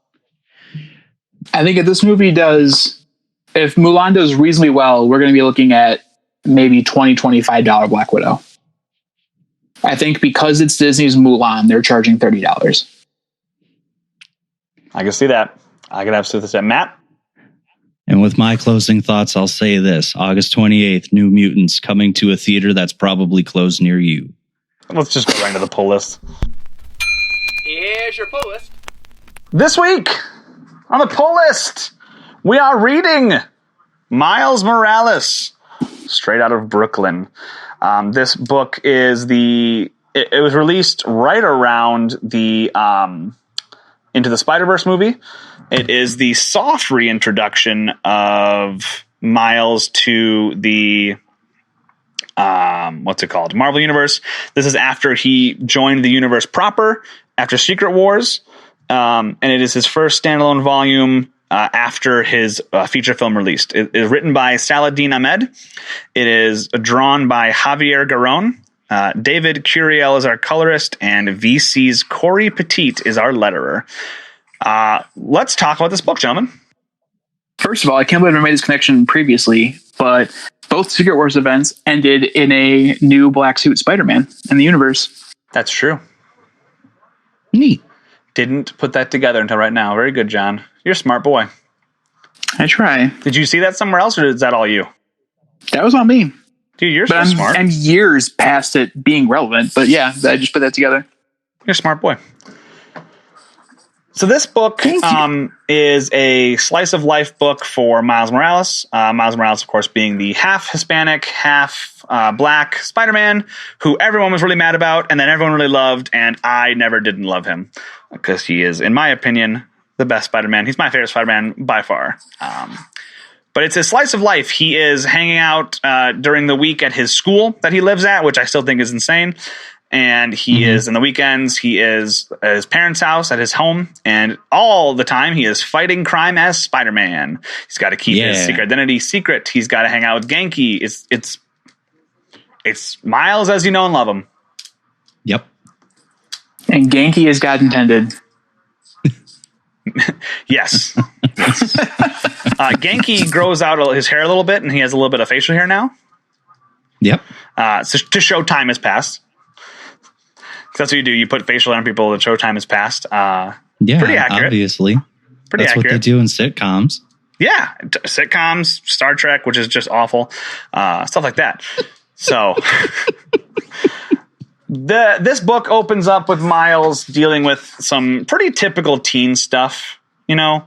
I think if this movie if Mulan does reasonably well, we're going to be looking at maybe $20-$25 Black Widow. I think because it's Disney's Mulan, they're charging $30. I can see that. I can absolutely see that. Matt? And with my closing thoughts, I'll say this. August 28th, New Mutants coming to a theater that's probably closed near you. Let's just go right into the pull list. Here's your pull list. This week on the pull list, we are reading Miles Morales, straight out of Brooklyn. This book is it was released right around the Into the Spider-Verse movie. It is the soft reintroduction of Miles to the Marvel Universe. This is after he joined the universe proper after Secret Wars, and it is his first standalone volume after his feature film released. It is written by Saladin Ahmed. It is drawn by Javier Garron. David Curiel is our colorist, and VC's Corey Petit is our letterer. Let's talk about this book, gentlemen. First of all, I can't believe I made this connection previously, but both Secret Wars events ended in a new black suit Spider-Man in the universe. That's true. Neat. Didn't put that together until right now. Very good, John. You're a smart boy. I try. Did you see that somewhere else, or is that all you? That was on me. Dude, you're But so smart. I'm years past it being relevant, but yeah, I just put that together. You're a smart boy. So this book is a slice of life book for Miles Morales. Miles Morales, of course, being the half Hispanic, half black Spider-Man, who everyone was really mad about, and then everyone really loved, and I never didn't love him because he is, in my opinion, the best Spider-Man. He's my favorite Spider-Man by far. But it's a slice of life. He is hanging out during the week at his school that he lives at, which I still think is insane. And he is, in the weekends, he is at his parents' house, at his home, and all the time he is fighting crime as Spider-Man. He's got to keep his secret identity secret. He's got to hang out with Genki. It's Miles as you know and love him. Yep. And Genki as God intended. Yes. Genki grows out his hair a little bit, and he has a little bit of facial hair now. Yep. So to show time has passed. That's what you do. You put facial hair on people that show time has passed. Yeah, pretty accurate. Obviously. Pretty That's accurate. what they do in sitcoms. Yeah, sitcoms, Star Trek, which is just awful, stuff like that. So this book opens up with Miles dealing with some pretty typical teen stuff, you know,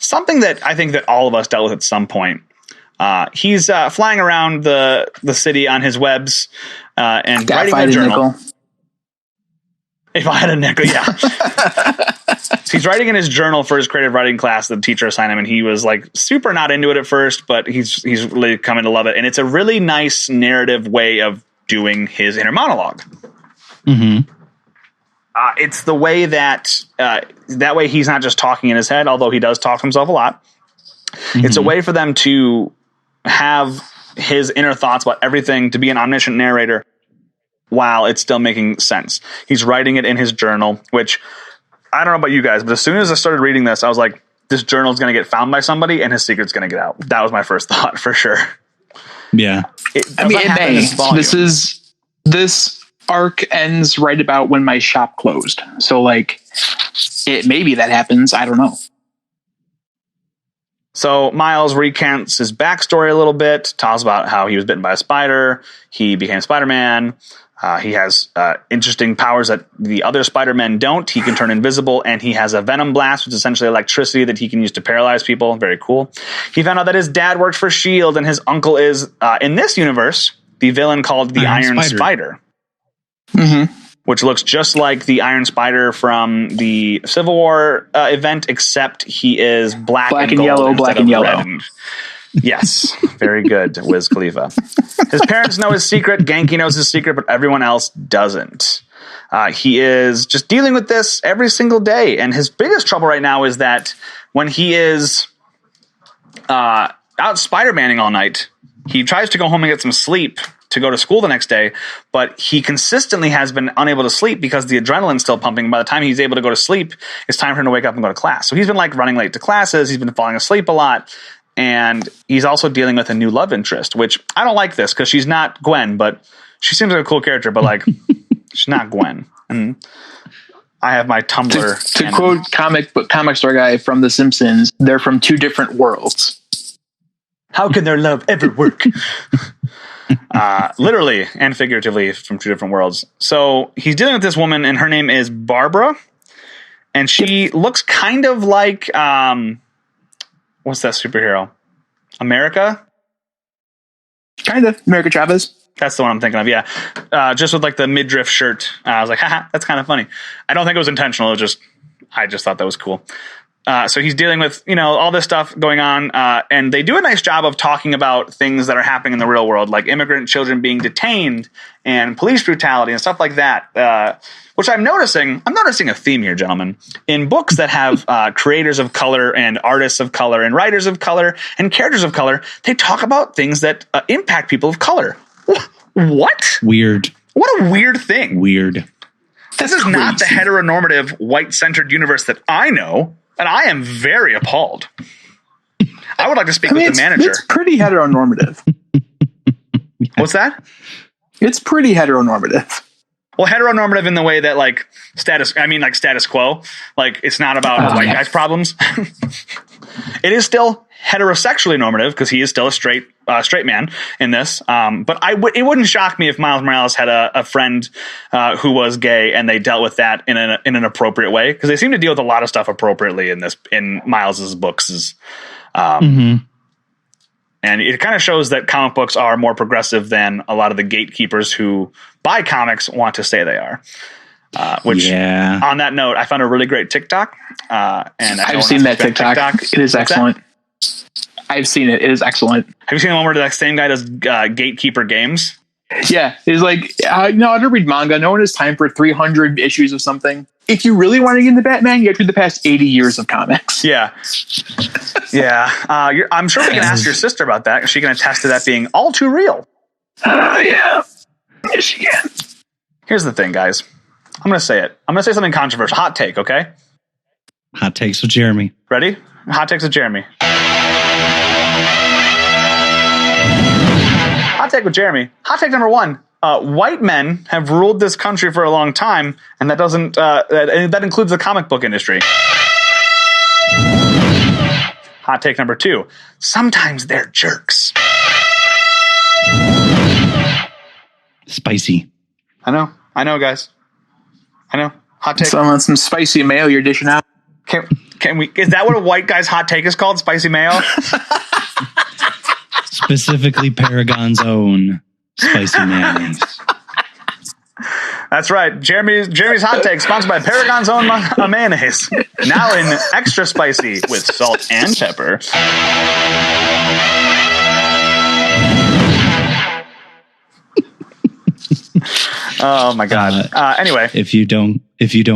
something that I think that all of us dealt with at some point. He's flying around the city on his webs and writing a journal. If I had a nickel, yeah. So he's writing in his journal for his creative writing class that the teacher assigned him, and he was like super not into it at first, but he's really coming to love it. And it's a really nice narrative way of doing his inner monologue. Mm-hmm. It's the way that way he's not just talking in his head, although he does talk to himself a lot. Mm-hmm. It's a way for them to have his inner thoughts about everything, to be an omniscient narrator, while it's still making sense. He's writing it in his journal, which I don't know about you guys, but as soon as I started reading this, I was like, this journal is going to get found by somebody and his secret's going to get out. That was my first thought for sure. Yeah. It may. This arc ends right about when my shop closed. So like maybe that happens. I don't know. So Miles recounts his backstory a little bit, talks about how he was bitten by a spider. He became Spider-Man. He has interesting powers that the other Spider-Men don't. He can turn invisible, and he has a venom blast, which is essentially electricity that he can use to paralyze people. Very cool. He found out that his dad worked for S.H.I.E.L.D., and his uncle is, in this universe, the villain called the Iron Spider. Mm-hmm. Which looks just like the Iron Spider from the Civil War event, except he is black and gold yellow, black and yellow. Yes, very good, Wiz Khalifa. His parents know his secret. Genki knows his secret, but everyone else doesn't. He is just dealing with this every single day. And his biggest trouble right now is that when he is out Spider-Manning all night, he tries to go home and get some sleep to go to school the next day, but he consistently has been unable to sleep because the adrenaline's still pumping. By the time he's able to go to sleep, it's time for him to wake up and go to class. So he's been like running late to classes. He's been falling asleep a lot. And he's also dealing with a new love interest, which I don't like this because she's not Gwen, but she seems like a cool character, but like she's not Gwen. And I have my Tumblr. To quote comic store guy from The Simpsons, they're from two different worlds. How can their love ever work? Literally and figuratively from two different worlds. So he's dealing with this woman, and her name is Barbara, and she looks kind of like what's that superhero? America? Kind of. America Chavez. That's the one I'm thinking of, yeah. Just with like the midriff shirt. I was like, haha, that's kind of funny. I don't think it was intentional. I just thought that was cool. So he's dealing with, all this stuff going on. And they do a nice job of talking about things that are happening in the real world, like immigrant children being detained and police brutality and stuff like that. Which I'm noticing a theme here, gentlemen. In books that have creators of color and artists of color and writers of color and characters of color, they talk about things that impact people of color. What? Weird. What a weird thing. Weird. This is not the heteronormative, white-centered universe that I know, and I am very appalled. I would like to speak with the manager. It's pretty heteronormative. What's that? It's pretty heteronormative. Well, heteronormative in the way that status quo. Like it's not about white guys' problems. It is still heterosexually normative because he is still a straight man in this. But it wouldn't shock me if Miles Morales had a friend who was gay and they dealt with that in an appropriate way, because they seem to deal with a lot of stuff appropriately in Miles's books. And it kind of shows that comic books are more progressive than a lot of the gatekeepers who buy comics want to say they are. On that note, I found a really great TikTok. And I've seen that TikTok. It is excellent. I've seen it. It is excellent. Have you seen the one where the same guy does Gatekeeper games? Yeah. It's like, I don't read manga. No one has time for 300 issues of something. If you really want to get into Batman, you have to read the past 80 years of comics. Yeah. Yeah. I'm sure we can ask your sister about that. She can attest to that being all too real. Yeah. Yes, she can. Here's the thing, guys. I'm going to say it. I'm going to say something controversial. Hot take, okay? Hot takes with Jeremy. Ready? Hot takes with Jeremy. Hot take with Jeremy. Hot take number 1. White men have ruled this country for a long time, and that doesn't that includes the comic book industry. Hot take number 2. Sometimes they're jerks. Spicy. I know, guys. I know. Hot take. Some spicy mayo you're dishing out. Can we? Is that what a white guy's hot take is called? Spicy mayo? Specifically Paragon's own spicy mayonnaise. That's right. Jeremy's hot take, sponsored by Paragon's own mayonnaise. Now in extra spicy with salt and pepper. Oh my God. Anyway, if you don't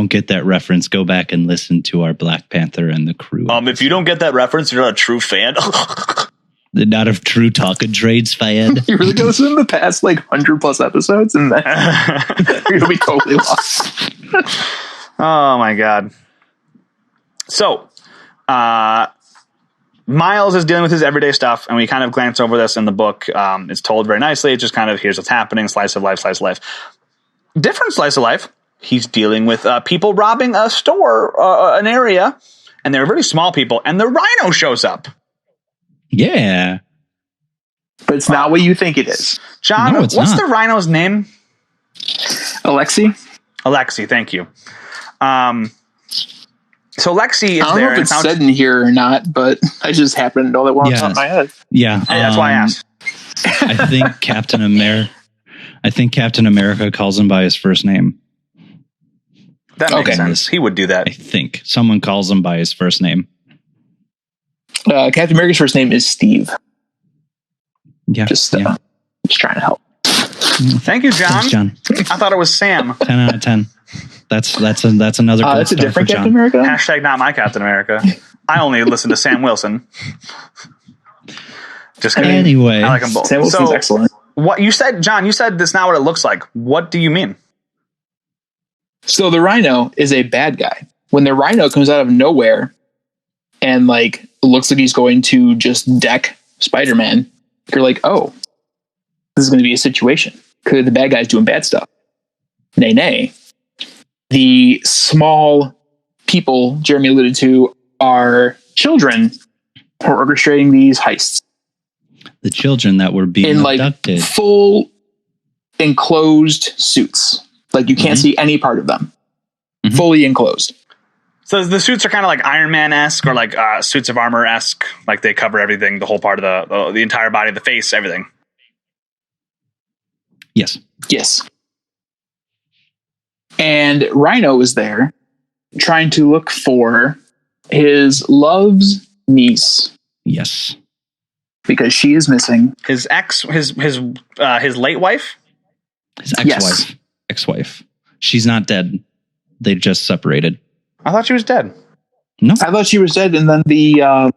get that reference, go back and listen to our Black Panther and the crew. If you don't get that reference, you're not a true fan. Not a true talking trades fan. You really go listen to the past 100+ episodes and then you're gonna be totally lost. Oh my God. So, Miles is dealing with his everyday stuff, and we kind of glance over this in the book. It's told very nicely. It's just kind of, here's what's happening, slice of life. Different slice of life. He's dealing with people robbing a store, an area, and they're very small people, and the Rhino shows up. Yeah. But it's not what you think it is. John, No, what's not. the Rhino's name? Alexi? Alexi, thank you. So Lexi is I don't there. know if it's said in here or not, but I just happen to know that one on top of my head. Yeah. Hey, that's why I asked. I think Captain America calls him by his first name. That makes Okay. sense. He would do that. I think someone calls him by his first name. Captain America's first name is Steve. Yeah. Just yeah. trying to help. Thank you, John. Thanks, John. I thought it was Sam. 10 out of 10. That's another. gold That's a star different for John. Captain America? Hashtag not my Captain America. I only listen to Sam Wilson. Just kidding. Anyway, I like them both. Sam Wilson's So, excellent. what you said, John, you said that's not what it looks like. What do you mean? So the Rhino is a bad guy. When the Rhino comes out of nowhere and like looks like he's going to just deck Spider-Man, you're like, oh, this is going to be a situation. Clearly the bad guy's doing bad stuff. Nay. The small people Jeremy alluded to are children who are orchestrating these heists. The children that were being In like abducted. full enclosed suits. Like you can't see any part of them. Mhm. Fully enclosed. So the suits are kind of like Iron Man-esque or like suits of armor-esque. Like they cover everything, the whole part of the entire body, the face, everything. Yes. Yes. And Rhino is there trying to look for his love's niece Yes. because she is missing. His late wife. His ex-wife. Ex-wife. She's not dead. They just separated. I thought she was dead. No. I thought she was dead, and then the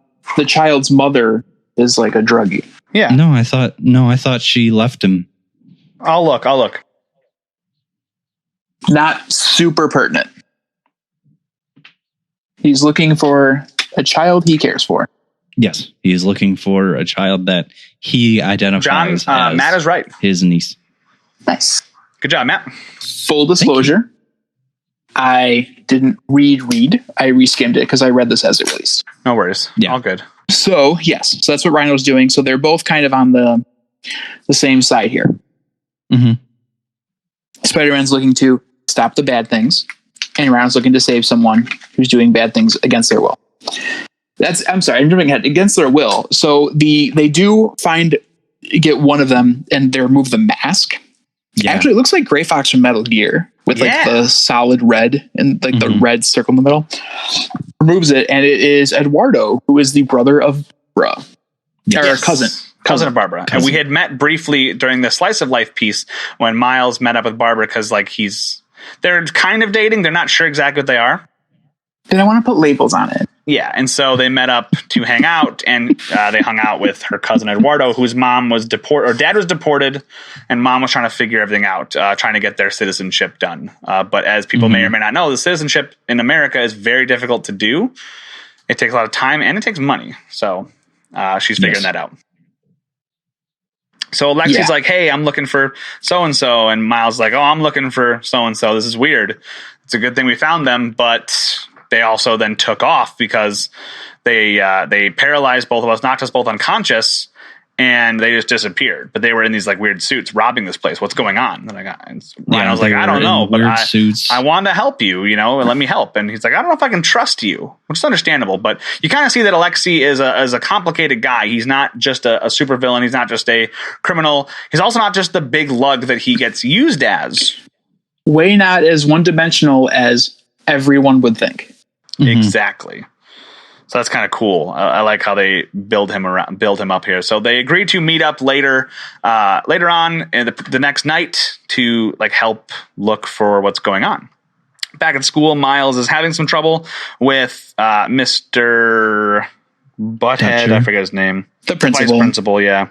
child's mother is like a druggie. Yeah. No, I thought she left him. I'll look. Not super pertinent. He's looking for a child he cares for. Yes. He is looking for a child that he John, identifies as Matt is right. his niece. Nice. Good job, Matt. Full disclosure, I didn't read. I reskimmed it because I read this as it released. No worries. Yeah. All good. So yes, so that's what Rhino's doing. So they're both kind of on the same side here. Mm-hmm. Spider-Man's looking to stop the bad things, and Rhino's looking to save someone who's doing bad things against their will. I'm jumping ahead. Against their will. So they do get one of them and they remove the mask. Yeah. Actually, it looks like Gray Fox from Metal Gear with like the solid red and like the red circle in the middle. Removes it, and it is Eduardo, who is the brother of Barbara. Or cousin of Barbara. And we had met briefly during the Slice of Life piece when Miles met up with Barbara because like they're kind of dating. They're not sure exactly what they are. Did I want to put labels on it? Yeah, and so they met up to hang out, and they hung out with her cousin Eduardo, whose mom was deported, or dad was deported, and mom was trying to figure everything out, trying to get their citizenship done. But as people may or may not know, the citizenship in America is very difficult to do. It takes a lot of time, and it takes money. So she's figuring that out. So Lexi's like, hey, I'm looking for so-and-so, and Miles is like, oh, I'm looking for so-and-so. This is weird. It's a good thing we found them, but they also then took off because they paralyzed both of us, knocked us both unconscious, and they just disappeared. But they were in these like weird suits robbing this place. What's going on? And I was like, I don't know, but I wanted to help you, and let me help. And he's like, I don't know if I can trust you, which is understandable. But you kind of see that Alexi is a complicated guy. He's not just a supervillain. He's not just a criminal. He's also not just the big lug that he gets used as. Way not as one-dimensional as everyone would think. Exactly. So that's kind of cool. I like how they build him up here. So they agreed to meet up later on in the next night to like help look for what's going on. Back at school, Miles is having some trouble with Mr. Butthead. Toucher. I forget his name. The principal. Vice principal, yeah.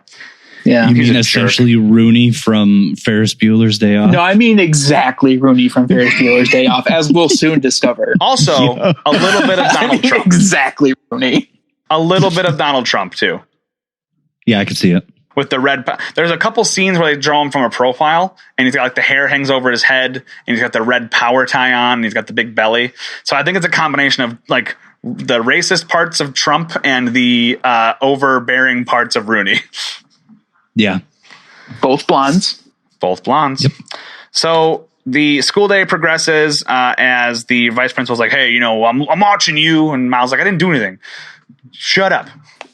Yeah. You He's mean a essentially Rooney from Ferris Bueller's Day Off? No, I mean exactly Rooney from Ferris Bueller's Day Off, as we'll soon discover. Also, a little bit of Donald Trump. Exactly Rooney. A little bit of Donald Trump, too. Yeah, I could see it. With the red, there's a couple scenes where they draw him from a profile, and he's got like the hair hangs over his head, and he's got the red power tie on, and he's got the big belly. So I think it's a combination of like the racist parts of Trump and the overbearing parts of Rooney. Yeah. Both blondes. Both blondes. Yep. So the school day progresses as the vice principal's like, hey, I'm watching you. And Miles like, I didn't do anything. Shut up.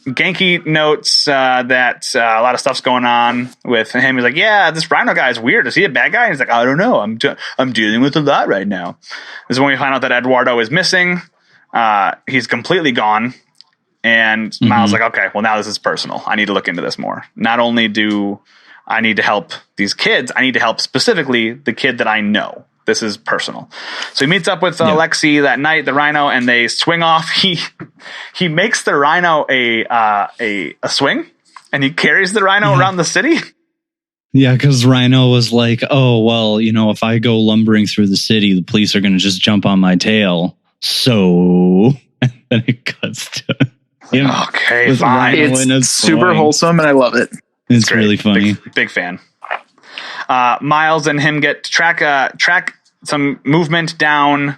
Genki notes that a lot of stuff's going on with him. He's like, yeah, this Rhino guy is weird. Is he a bad guy? He's like, I don't know. I'm dealing with a lot right now. This is when we find out that Eduardo is missing. He's completely gone. And Miles like, okay, well, now this is personal. I need to look into this more. Not only do I need to help these kids, I need to help specifically the kid that I know. This is personal. So he meets up with Lexi that night, the Rhino, and they swing off. He makes the Rhino a swing, and he carries the Rhino around the city. Yeah, because Rhino was like, oh, well, if I go lumbering through the city, the police are going to just jump on my tail. So, and then it cuts to him. Okay, with fine. Rhino in It's a super sling. wholesome, and I love it. It's Great. really funny. Big fan. Miles and him get to track some movement down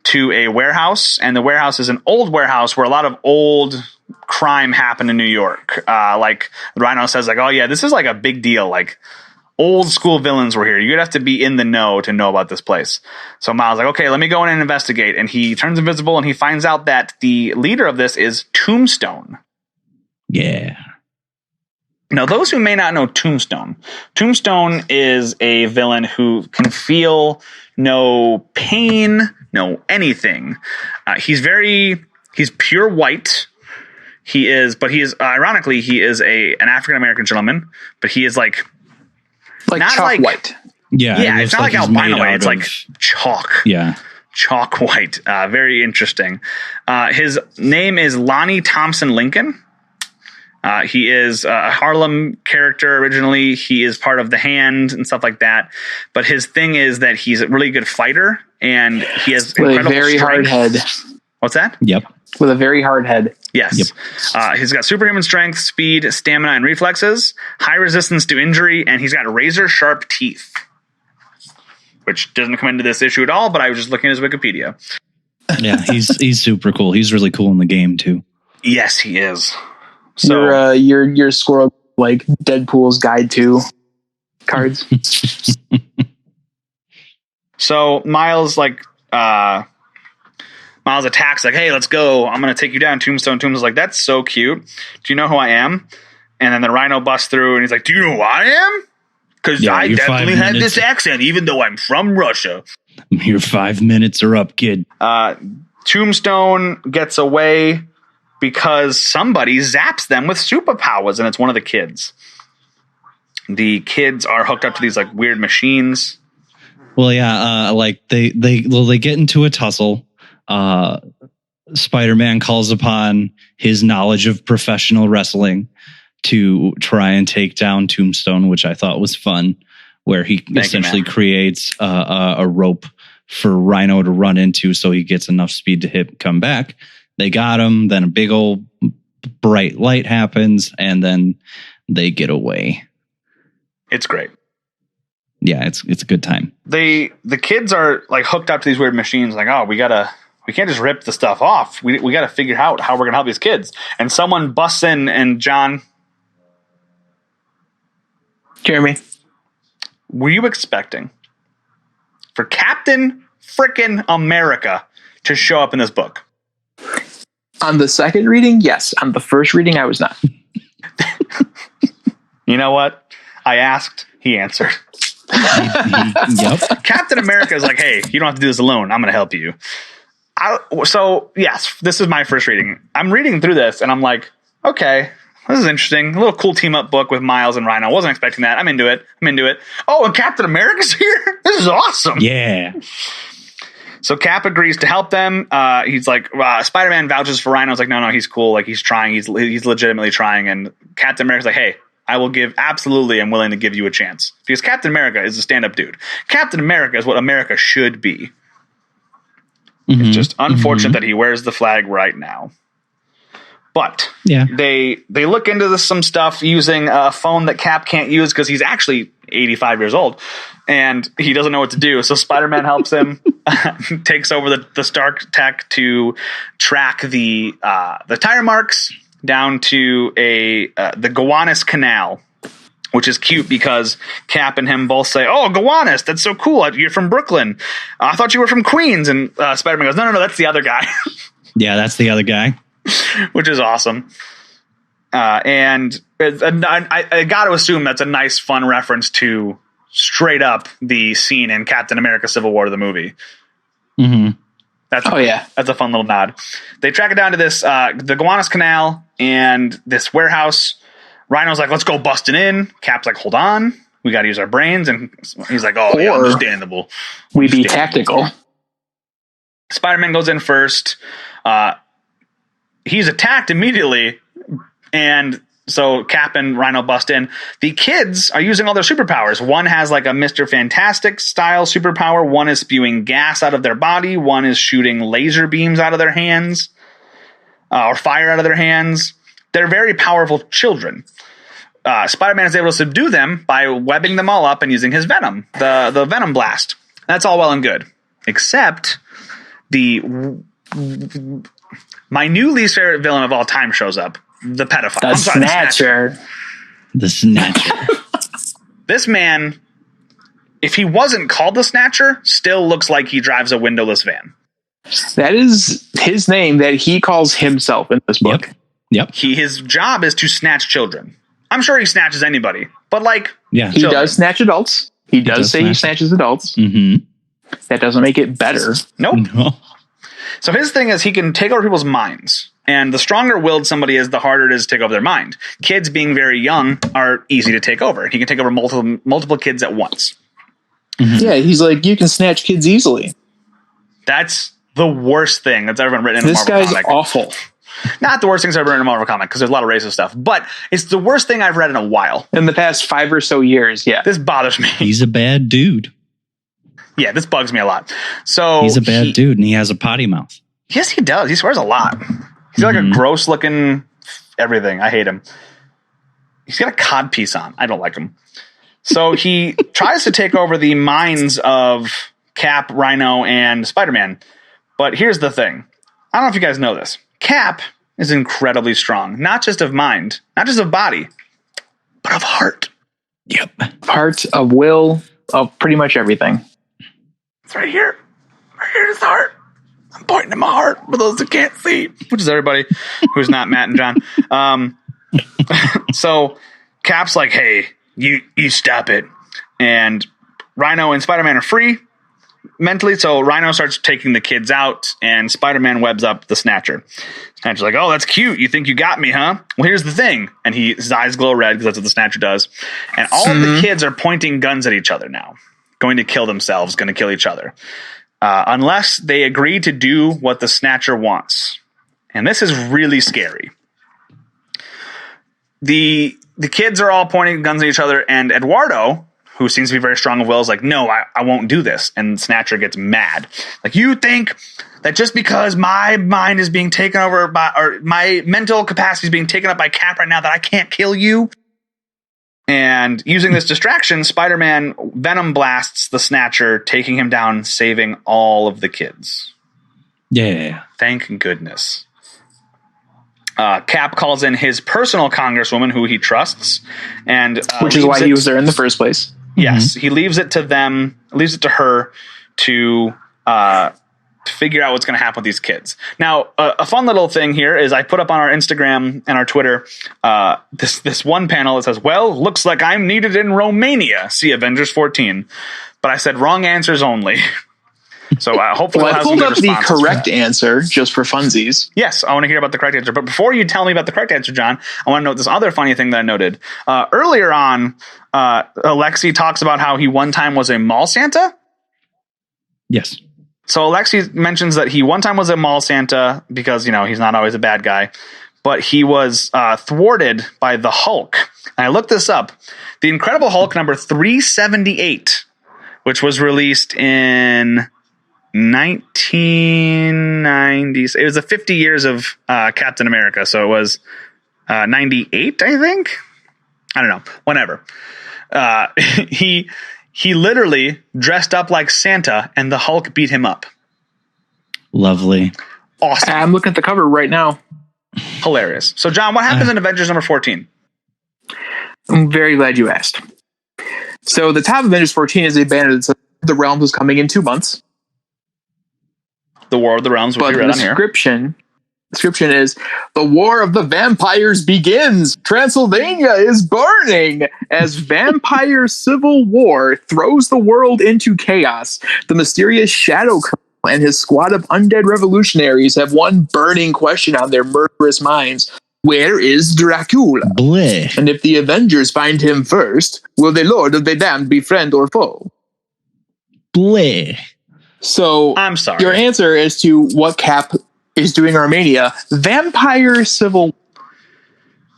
to a warehouse, and the warehouse is an old warehouse where a lot of old crime happened in New York. Like Rhino says, like, oh yeah, this is like a big deal. Like old school villains were here. You'd have to be in the know to know about this place. So Miles like, okay, let me go in and investigate. And he turns invisible and he finds out that the leader of this is Tombstone. Yeah. Now, those who may not know Tombstone is a villain who can feel no pain, no anything. He's pure white. Ironically, he is an African American gentleman, but he is like not chalk like white. Yeah. Yeah, it's not like he's albino made white. out It's of- like chalk. Yeah. Chalk white. Very interesting. His name is Lonnie Thompson Lincoln. He is a Harlem character originally. He is part of the Hand and stuff like that. But his thing is that he's a really good fighter, and he has With a incredible very strength. hard head. What's that? Yep. With a very hard head. Yes. Yep. He's got superhuman strength, speed, stamina, and reflexes, high resistance to injury, and he's got razor sharp teeth, which doesn't come into this issue at all, but I was just looking at his Wikipedia. Yeah. He's super cool. He's really cool in the game too. Yes, he is. So Your squirrel like Deadpool's Guide to cards. So Miles attacks like, hey, let's go. I'm going to take you down. Tombstone's like, that's so cute. Do you know who I am? And then the Rhino busts through and he's like, do you know who I am? Because Yeah, I you're 5 definitely had minutes. this accent, even though I'm from Russia. Your 5 minutes are up, kid. Tombstone gets away because somebody zaps them with superpowers, and it's one of the kids. The kids are hooked up to these like weird machines. Well, yeah, like they get into a tussle. Spider-Man calls upon his knowledge of professional wrestling to try and take down Tombstone, which I thought was fun, where he essentially creates a rope for Rhino to run into so he gets enough speed to come back. They got him, then a big old bright light happens, and then they get away. It's great. Yeah, it's a good time. The kids are like hooked up to these weird machines. Like, oh, we can't just rip the stuff off. We got to figure out how we're gonna help these kids. And someone busts in, and John, Jeremy. were you expecting for Captain Frickin' America to show up in this book? On the second reading, yes. On the first reading, I was not. You know what? I asked, he answered. Yep. Captain America is like, hey, you don't have to do this alone. I'm going to help you. So, yes, this is my first reading. I'm reading through this, and I'm like, okay, this is interesting. A little cool team-up book with Miles and Rhino. I wasn't expecting that. I'm into it. Oh, and Captain America's here? This is awesome. Yeah. So Cap agrees to help them. He's like, Spider-Man vouches for Rhino. I was like, no, he's cool. Like, he's trying. He's legitimately trying. And Captain America's like, hey, I'm willing to give you a chance. Because Captain America is a stand-up dude. Captain America is what America should be. Mhm. It's just unfortunate that he wears the flag right now. But Yeah. they look into some stuff using a phone that Cap can't use because he's actually 85 years old and he doesn't know what to do. So Spider-Man helps him, takes over the Stark tech to track the tire marks down to the Gowanus Canal, which is cute because Cap and him both say, oh, Gowanus, that's so cool. You're from Brooklyn. I thought you were from Queens. And Spider-Man goes, no, that's the other guy. Yeah, that's the other guy. Which is awesome. And I got to assume that's a nice, fun reference to straight up the scene in Captain America Civil War, the movie. Mm-hmm. That's a fun little nod. They track it down to this, the Gowanus Canal and this warehouse. Rhino's like, let's go busting in. Cap's like, hold on. We got to use our brains. And he's like, oh, yeah, Or- understandable. We be tactical. Spider-Man goes in first. He's attacked immediately, and So Cap and Rhino bust in. The kids are using all their superpowers. One has like a Mr. Fantastic style superpower. One is spewing gas out of their body. One is shooting laser beams out of their hands, or fire out of their hands. They're very powerful children. Spider-Man is able to subdue them by webbing them all up and using his venom, the Venom Blast. That's all well and good, except my new least favorite villain of all time shows up. The pedophile. The Snatcher. The Snatcher. This man, if he wasn't called the Snatcher, still looks like he drives a windowless van. That is his name that he calls himself in this book. Yep. His job is to snatch children. I'm sure he snatches anybody, but like, Yeah. He children. does snatch adults. He does say he snatches adults. Mm-hmm. That doesn't make it better. Nope. No. So his thing is he can take over people's minds. And the stronger willed somebody is, the harder it is to take over their mind. Kids being very young are easy to take over. He can take over multiple kids at once. Yeah, he's like, you can snatch kids easily. That's the worst thing that's ever been written in a This Marvel guy's comic. awful. Not the worst things I've ever written in a Marvel comic, because there's a lot of racist stuff. But it's the worst thing I've read in a while. In the past 5 or so years, yeah. This bothers me. He's a bad dude. Yeah, this bugs me a lot. So He's a bad dude, and he has a potty mouth. Yes, he does. He swears a lot. He's like a gross looking everything. I hate him. He's got a cod piece on. I don't like him. So he tries to take over the minds of Cap, Rhino, and Spider-Man. But here's the thing. I don't know if you guys know this. Cap is incredibly strong. Not just of mind, not just of body, but of heart. Yep. Part of will, of pretty much everything. It's right here. Right here is the heart. I'm pointing to my heart for those that can't see, which is everybody who's not Matt and John. So Cap's like, hey, you stop it. And Rhino and Spider-Man are free mentally. So Rhino starts taking the kids out and Spider-Man webs up the Snatcher. Snatcher's like, oh, that's cute. You think you got me, huh? Well, here's the thing. And his eyes glow red because that's what the Snatcher does. And all of the kids are pointing guns at each other now. Going to kill themselves, going to kill each other. Unless they agree to do what the Snatcher wants. And this is really scary. The kids are all pointing guns at each other, and Eduardo, who seems to be very strong of will, is like, no, I won't do this. And Snatcher gets mad. Like, you think that just because my mind is being taken over by, or my mental capacity is being taken up by Cap right now, that I can't kill you? And using this distraction, Spider-Man Venom blasts the Snatcher, taking him down, saving all of the kids. Yeah. Thank goodness. Cap calls in his personal congresswoman, who he trusts, and Which is why he was there in the first place. Yes, he leaves it to them, leaves it to her to figure out what's going to happen with these kids. Now, a fun little thing here is I put up on our Instagram and our Twitter this one panel that says, well, looks like I'm needed in Romania. See Avengers 14. But I said wrong answers only. So hopefully Well, we'll I have some pulled good up the responses for correct that. answer just for funsies. Yes, I want to hear about the correct answer. But before you tell me about the correct answer, John, I want to note this other funny thing that I noted. Earlier on, Alexi talks about how he one time was a mall Santa. Yes. So Alexi mentions that he one time was a mall Santa because, you know, he's not always a bad guy. But he was thwarted by the Hulk. And I looked this up. The Incredible Hulk number 378, which was released in 1990. It was the 50 years of Captain America. So it was 98, I think. I don't know. Whenever. He literally dressed up like Santa and the Hulk beat him up. Lovely. Awesome. I'm looking at the cover right now. Hilarious. So, John, what happens in Avengers number 14? I'm very glad you asked. So the top of Avengers 14 is a banner that says the Realms is coming in 2 months. The War of the Realms, which But we the read on here. description is the War of the Vampires begins. Transylvania is burning as vampire civil war throws the world into chaos. The mysterious Shadow Colonel and his squad of undead revolutionaries have one burning question on their murderous minds. Where is Dracula? Bleh. And if the Avengers find him first, will the Lord of the Damned be friend or foe? Bleh. So I'm sorry. your answer as to what Cap is doing in Romania, vampire civil.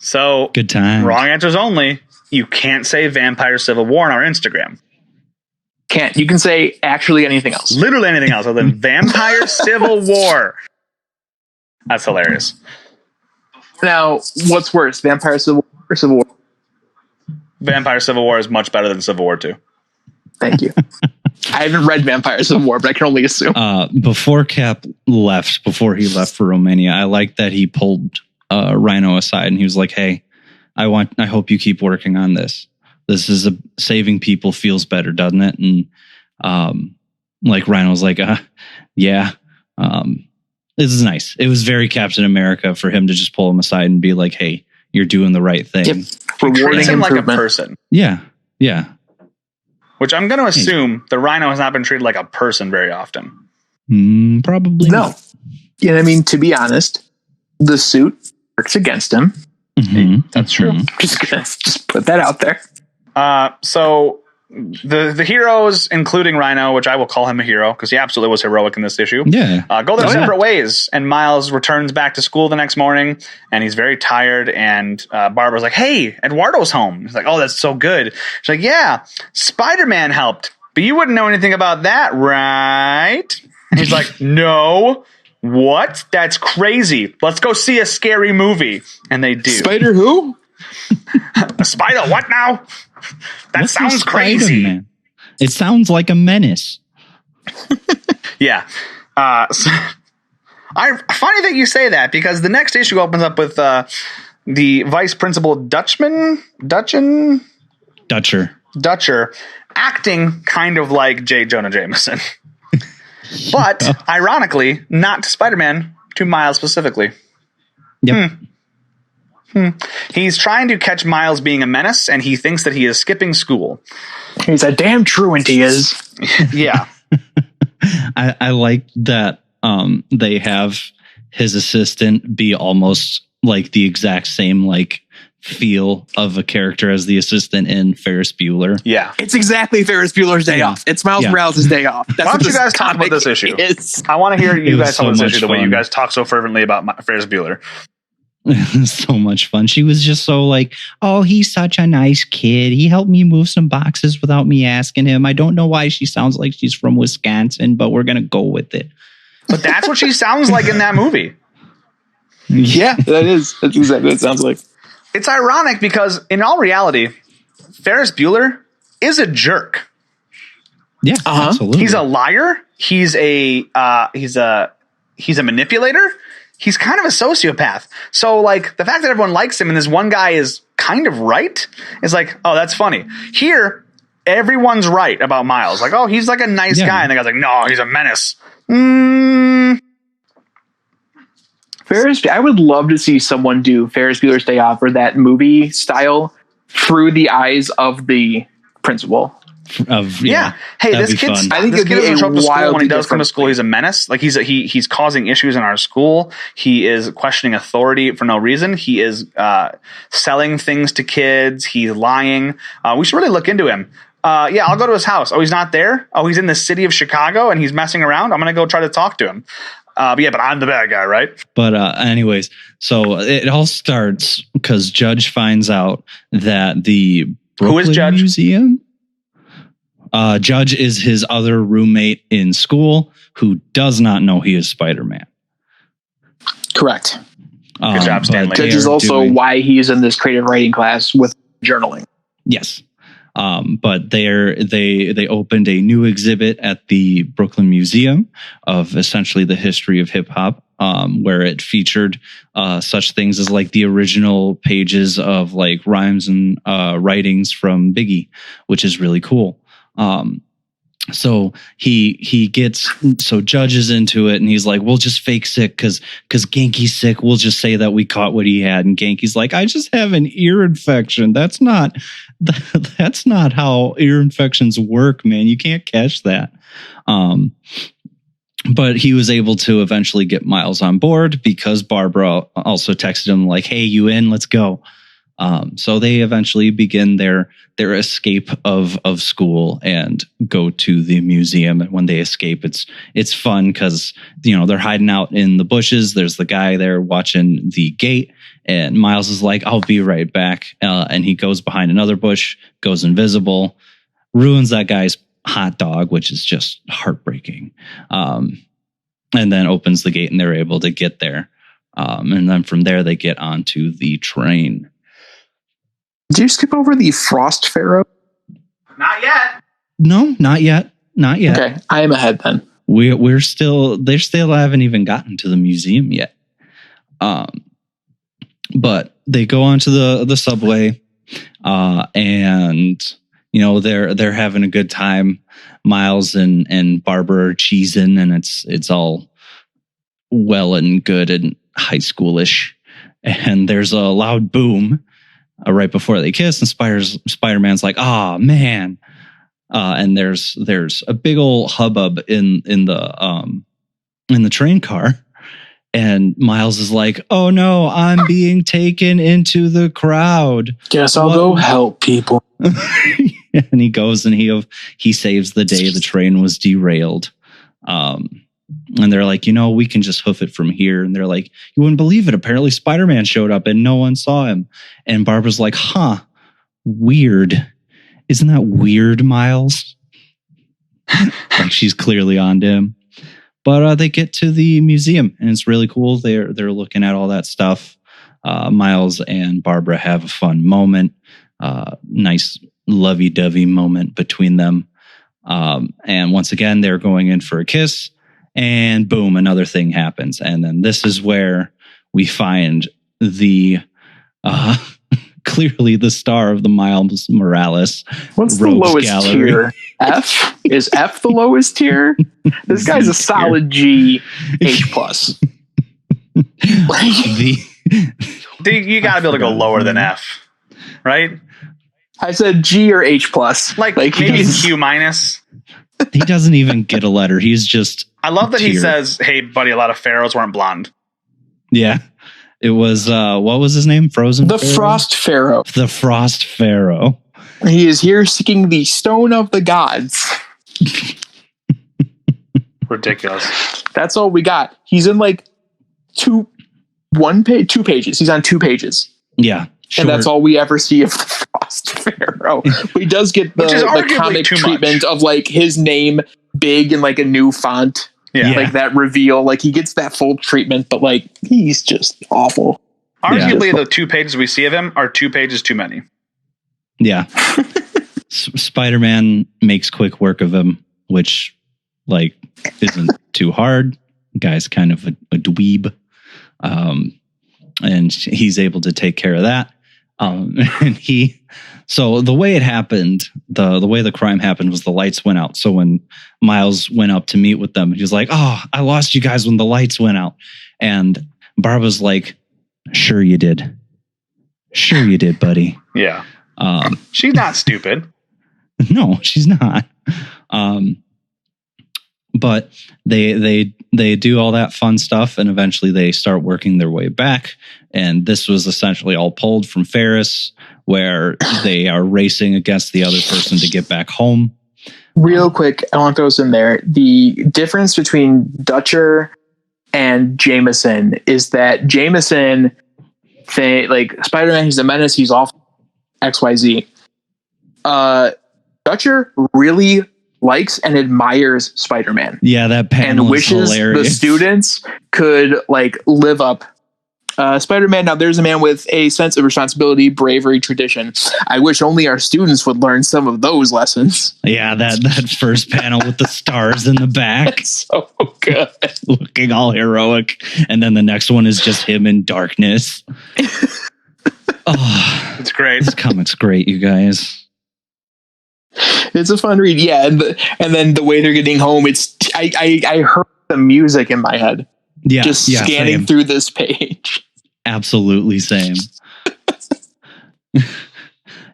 So Good time. wrong answers only. You can't say Vampire Civil War on our Instagram. Can't. You can say actually anything else. Literally anything else other than Vampire Civil War. That's hilarious. Now, what's worse, Vampire Civil War or Civil War? Vampire Civil War is much better than Civil War 2. Thank you. I haven't read Vampire Civil War, but I can only assume. Before Cap left, before he left for Romania, I liked that he pulled Rhino aside and he was like, "Hey, I hope you keep working on this. This is saving people feels better, doesn't it?" And like Rhino was like, "Yeah, this is nice." It was very Captain America for him to just pull him aside and be like, "Hey, you're doing the right thing." Yep. Treats Rewarding him like a improvement. person. Yeah. Which I'm going to assume the Rhino has not been treated like a person very often. Probably No. Yeah, I mean, to be honest, the suit works against him. Mhm. That's true. Mhm. Just put that out there. So the heroes, including Rhino, which I will call him a hero because he absolutely was heroic in this issue, Yeah. go their Oh, yeah. separate ways. And Miles returns back to school the next morning, and he's very tired. And Barbara's like, "Hey, Eduardo's home." He's like, "Oh, that's so good." She's like, "Yeah, Spider-Man helped, but you wouldn't know anything about that, right?" And he's like, "No. What? That's crazy. Let's go see a scary movie." And they do. Spider who? A spider? What now? That What's sounds this crazy. Spider-Man? It sounds like a menace. Yeah. Funny that you say that because the next issue opens up with the vice principal Dutcher acting kind of like J. Jonah Jameson. But ironically, not to Spider-Man, to Miles specifically. Yep. He's trying to catch Miles being a menace, and he thinks that he is skipping school. He's a damn truant he is. Yeah. I like that they have his assistant be almost like the exact same like feel of a character as the assistant in Ferris Bueller. Yeah. It's exactly Ferris Bueller's Day Yeah. Off. It's Miles Yeah. Morales' Day Off. That's Why what don't you this guys talk about comic this issue? is. I want to hear you It was guys talk so about this much issue the way you fun. guys talk so fervently about Ferris Bueller. So much fun. She was just so like, "Oh, he's such a nice kid. He helped me move some boxes without me asking him. I don't know why she sounds like she's from Wisconsin, but we're gonna go with it." But that's what she sounds like in that movie. Yeah, that's exactly what it sounds like. It's ironic because in all reality, Ferris Bueller is a jerk. Yeah, absolutely. He's a liar. He's a manipulator. He's kind of a sociopath. So like the fact that everyone likes him and this one guy is kind of right is like, oh, that's funny. Here, everyone's right about Miles. Like, oh, he's like a nice guy. And the guy's like, no, he's a menace. Ferris, I would love to see someone do Ferris Bueller's Day Off or that movie style through the eyes of the principal. Yeah. Hey, that'd this be kid's fun. I think this it'd kid be doesn't a show up to school. When he wildly does come to different school, he's a menace. Like he's causing issues in our school. He is questioning authority for no reason. He is selling things to kids. He's lying. We should really look into him. Yeah, I'll go to his house. Oh, he's not there? Oh, he's in the city of Chicago and he's messing around? I'm going to go try to talk to him. But I'm the bad guy, right? But anyways, so it all starts because Judge finds out that the Brooklyn Who is Judge? Museum. Judge is his other roommate in school who does not know he is Spider-Man. Correct. Good job, but Stanley. they Judge is are also doing- why he's in this creative writing class with journaling. Yes. But they opened a new exhibit at the Brooklyn Museum of essentially the history of hip hop, where it featured such things as like the original pages of like rhymes and writings from Biggie, which is really cool. So so Judge is into it and he's like, we'll just fake sick because Genki's sick. We'll just say that we caught what he had. And Genki's like, I just have an ear infection. That's not how ear infections work, man. You can't catch that. But he was able to eventually get Miles on board because Barbara also texted him like, hey, you in? Let's go. So they eventually begin their escape of school and go to the museum. And when they escape, it's fun because they're hiding out in the bushes. There's the guy there watching the gate, and Miles is like, "I'll be right back," and he goes behind another bush, goes invisible, ruins that guy's hot dog, which is just heartbreaking. And then opens the gate, and they're able to get there. And then from there, they get onto the train. Did you skip over the Frost Pharaoh? Not yet. No, not yet. Not yet. Okay, I am ahead then. They still haven't even gotten to the museum yet. But they go onto the subway, and they're having a good time. Miles and Barbara are cheesing, and it's all well and good and high schoolish. And there's a loud boom right before they kiss, and Spider-Man's like, "Oh man!" And there's a big old hubbub in the train car, and Miles is like, "Oh no, I'm being taken into the crowd. Guess I'll go help people." And he goes and he saves the day. The train was derailed. And they're like, we can just hoof it from here. And they're like, "You wouldn't believe it. Apparently Spider-Man showed up and no one saw him." And Barbara's like, "Huh, weird. Isn't that weird, Miles?" Like she's clearly on to him. But they get to the museum, and it's really cool. They're looking at all that stuff. Miles and Barbara have a fun moment. Nice lovey-dovey moment between them. And once again, they're going in for a kiss. And boom, another thing happens. And then this is where we find the clearly the star of the Miles Morales. What's the Rogues lowest Gallery. tier? F? Is F the lowest tier? This guy's a solid G, H plus. You got to be able to go lower than F, right? I said G or H plus. Like maybe he's- Q minus. He doesn't even get a letter. He's just I love that he tier. says, "Hey, buddy, a lot of pharaohs weren't blonde." Yeah. It was what was his name? Frozen the Pharaoh? Frost Pharaoh. The Frost Pharaoh. He is here seeking the Stone of the Gods. Ridiculous. That's all we got. He's in like two pages. He's on 2 pages. Yeah. And that's all we ever see of the Frost Pharaoh. He does get Which is the arguably comic too treatment much. of like his name big in like a new font. Yeah. Like that reveal. Like he gets that full treatment, but like he's just awful. Arguably, the 2 pages we see of him are 2 pages too many. Yeah. Spider-Man makes quick work of him, which like isn't too hard. The guy's kind of a dweeb. And he's able to take care of that. So the way it happened, the way the crime happened was the lights went out. So when Miles went up to meet with them, he was like, "Oh, I lost you guys when the lights went out." And Barbara's like, "Sure you did. Sure you did, buddy." Yeah. She's not stupid. No, she's not. But they do all that fun stuff, and eventually they start working their way back. And this was essentially all pulled from Ferris, where they are racing against the other person to get back home. Real quick, I want to throw this in there. The difference between Dutcher and Jameson is that Jameson, like Spider-Man, he's a menace, he's off XYZ. Dutcher really likes and admires Spider-Man Yeah, that panel and is wishes hilarious. the students could like live up. Spider-Man, now there's a man with a sense of responsibility, bravery, tradition. I wish only our students would learn some of those lessons. Yeah, that first panel with the stars in the back, It's so good. looking all heroic, and then the next one is just him in darkness. Oh, It's great. this comic's great, you guys. It's a fun read, yeah. And then the way they're getting home, I heard the music in my head, Yeah, just scanning same. through this page. Absolutely same.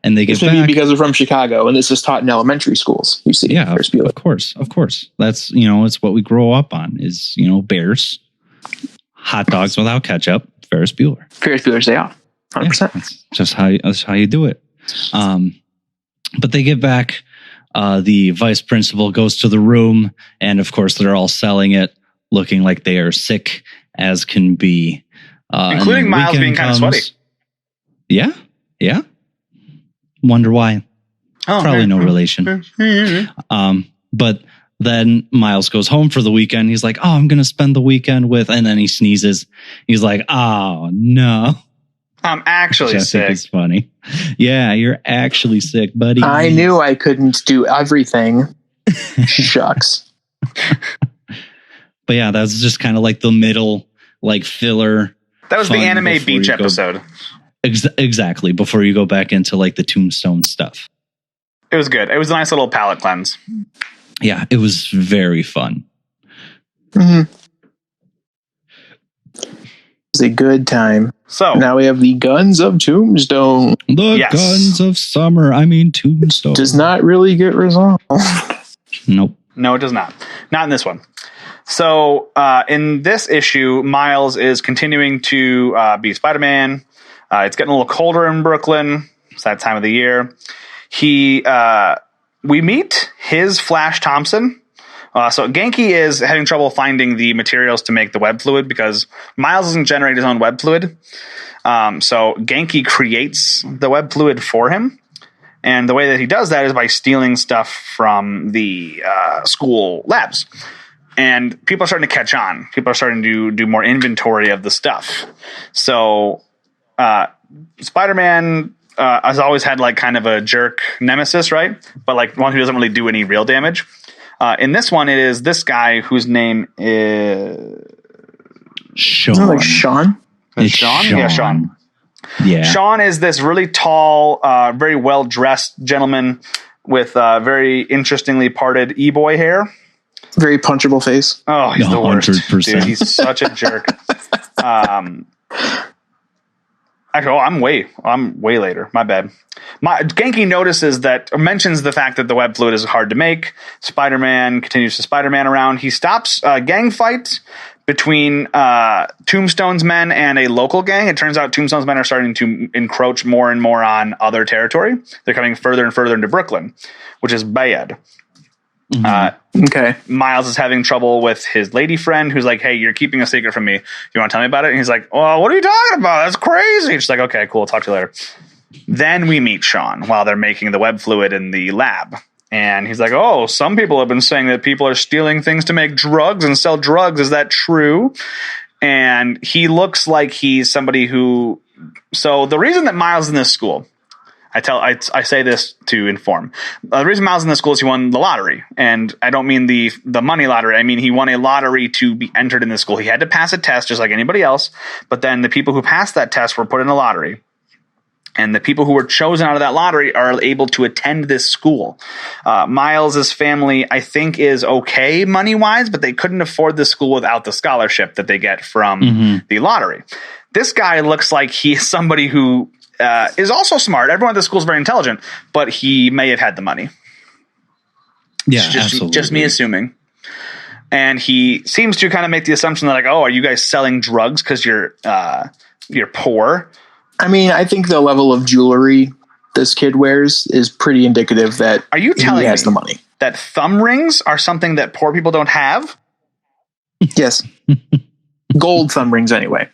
And they get It's maybe back. because we're from Chicago, and this is taught in elementary schools. You see, Yeah, Ferris Bueller. of course. That's it's what we grow up on is bears, hot dogs without ketchup, Ferris Bueller. Ferris Bueller's Day Off. 100%. That's just how you do it. But they get back. The vice principal goes to the room, and of course, they're all selling it, looking like they are sick as can be. Including Miles being kind of sweaty. Yeah. Wonder why. Oh, Probably no relation. But then Miles goes home for the weekend. He's like, "Oh, I'm going to spend the weekend with," and then he sneezes. He's like, "Oh no, I'm actually which I sick." think is funny. Yeah, you're actually sick, buddy. I knew I couldn't do everything. Shucks. But yeah, that was just kind of like the middle, like filler. That was the fun anime before beach you go- episode. Exactly, before you go back into like the Tombstone stuff. It was good. It was a nice little palate cleanse. Yeah, it was very fun. Mm-hmm. It was a good time. So Now we have the Guns of Tombstone. The Yes. Guns of Summer. I mean, Tombstone. Does not really get resolved. Nope. no, it does not. Not in this one. So in this issue, Miles is continuing to be Spider-Man. It's getting a little colder in Brooklyn. It's that time of the year. We meet his Flash Thompson. So Genki is having trouble finding the materials to make the web fluid because Miles doesn't generate his own web fluid. So Genki creates the web fluid for him. And the way that he does that is by stealing stuff from the school labs. And people are starting to catch on. People are starting to do more inventory of the stuff. So Spider-Man has always had like kind of a jerk nemesis, right? But like one who doesn't really do any real damage. In this one, it is this guy whose name is Sean. Isn't it like Sean? It's Sean? Yeah, Sean. Yeah. Sean is this really tall, very well-dressed gentleman with very interestingly parted e-boy hair. Very punchable face. Oh, he's the worst. 100%. Dude, he's such a jerk. Actually, I'm way later. My bad. Genki notices that, or mentions the fact that the web fluid is hard to make. Spider-Man continues to Spider-Man around. He stops a gang fight between Tombstone's men and a local gang. It turns out Tombstone's men are starting to encroach more and more on other territory. They're coming further and further into Brooklyn, which is bad. Okay. Miles is having trouble with his lady friend who's like, "Hey, you're keeping a secret from me. You want to tell me about it?" And he's like, "Oh, what are you talking about? That's crazy." She's like, "Okay, cool. I'll talk to you later." Then we meet Sean while they're making the web fluid in the lab. And he's like, "Oh, some people have been saying that people are stealing things to make drugs and sell drugs. Is that true?" And he looks like he's somebody who... So the reason that Miles is in this school... I say this to inform. The reason Miles in this school is he won the lottery. And I don't mean the money lottery. I mean he won a lottery to be entered in this school. He had to pass a test just like anybody else. But then the people who passed that test were put in a lottery. And the people who were chosen out of that lottery are able to attend this school. Miles's family, I think, is okay money-wise, but they couldn't afford the school without the scholarship that they get from the lottery. This guy looks like he's somebody who... is also smart. Everyone at the school is very intelligent, but he may have had the money. Yeah, It's just me assuming. And he seems to kind of make the assumption that, like, "Oh, are you guys selling drugs because you're poor?" I mean, I think the level of jewelry this kid wears is pretty indicative that Are you telling he has me the money. that thumb rings are something that poor people don't have? Yes. Gold thumb rings anyway.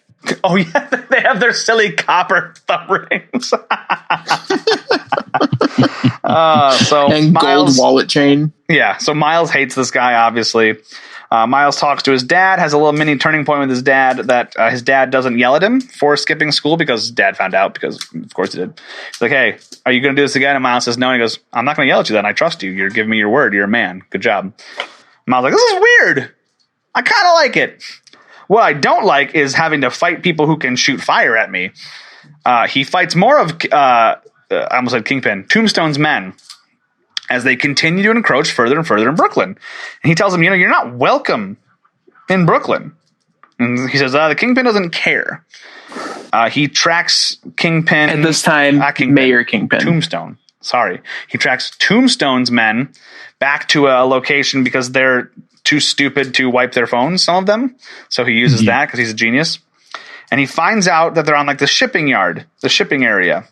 Oh yeah, they have their silly copper thumb rings. So And gold wallet chain. Yeah, so Miles hates this guy, obviously. Miles talks to his dad, has a little mini turning point with his dad that his dad doesn't yell at him for skipping school because his dad found out, because of course he did. He's like, "Hey, are you going to do this again?" And Miles says no. And he goes, "I'm not going to yell at you then. I trust you. You're giving me your word. You're a man. Good job." Miles like, "This is weird. I kind of like it. What I don't like is having to fight people who can shoot fire at me." He fights more of, I almost said Kingpin, Tombstone's men, as they continue to encroach further and further in Brooklyn. And he tells them, "You're not welcome in Brooklyn." And he says, "The Kingpin doesn't care." He tracks Kingpin. At this time, Mayor Kingpin. Tombstone. Sorry. He tracks Tombstone's men back to a location because they're too stupid to wipe their phones, some of them. So he uses that because he's a genius. and he finds out that they're on like the shipping area.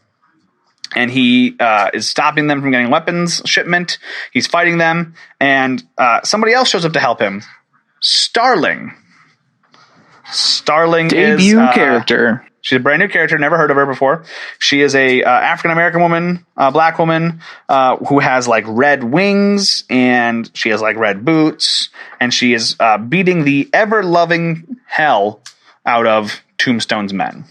And he is stopping them from getting weapons shipment. He's fighting them, and somebody else shows up to help him. Starling Debut is character. She's a brand new character. Never heard of her before. She is a African American woman, black woman, who has like red wings, and she has like red boots, and she is beating the ever loving hell out of Tombstone's men.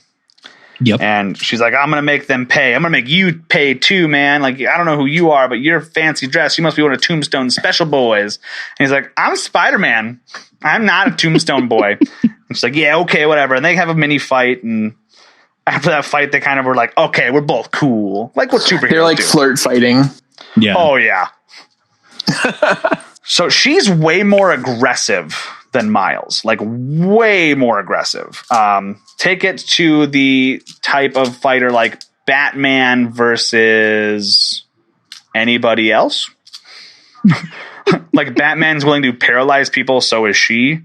Yep. And she's like, I'm going to make them pay. I'm going to make you pay too, man. Like, I don't know who you are, but you're fancy dress. You must be one of Tombstone's special boys. And he's like, I'm Spider-Man. I'm not a Tombstone boy. And she's like, yeah, okay, whatever. And they have a mini fight. And after that fight, they kind of were like, okay, we're both cool. Like what superheroes They're like do. flirt fighting. Yeah. Oh, yeah. So she's way more aggressive than Miles, like way more aggressive. Take it to the type of fighter like Batman versus anybody else. Like Batman's willing to paralyze people, so is she.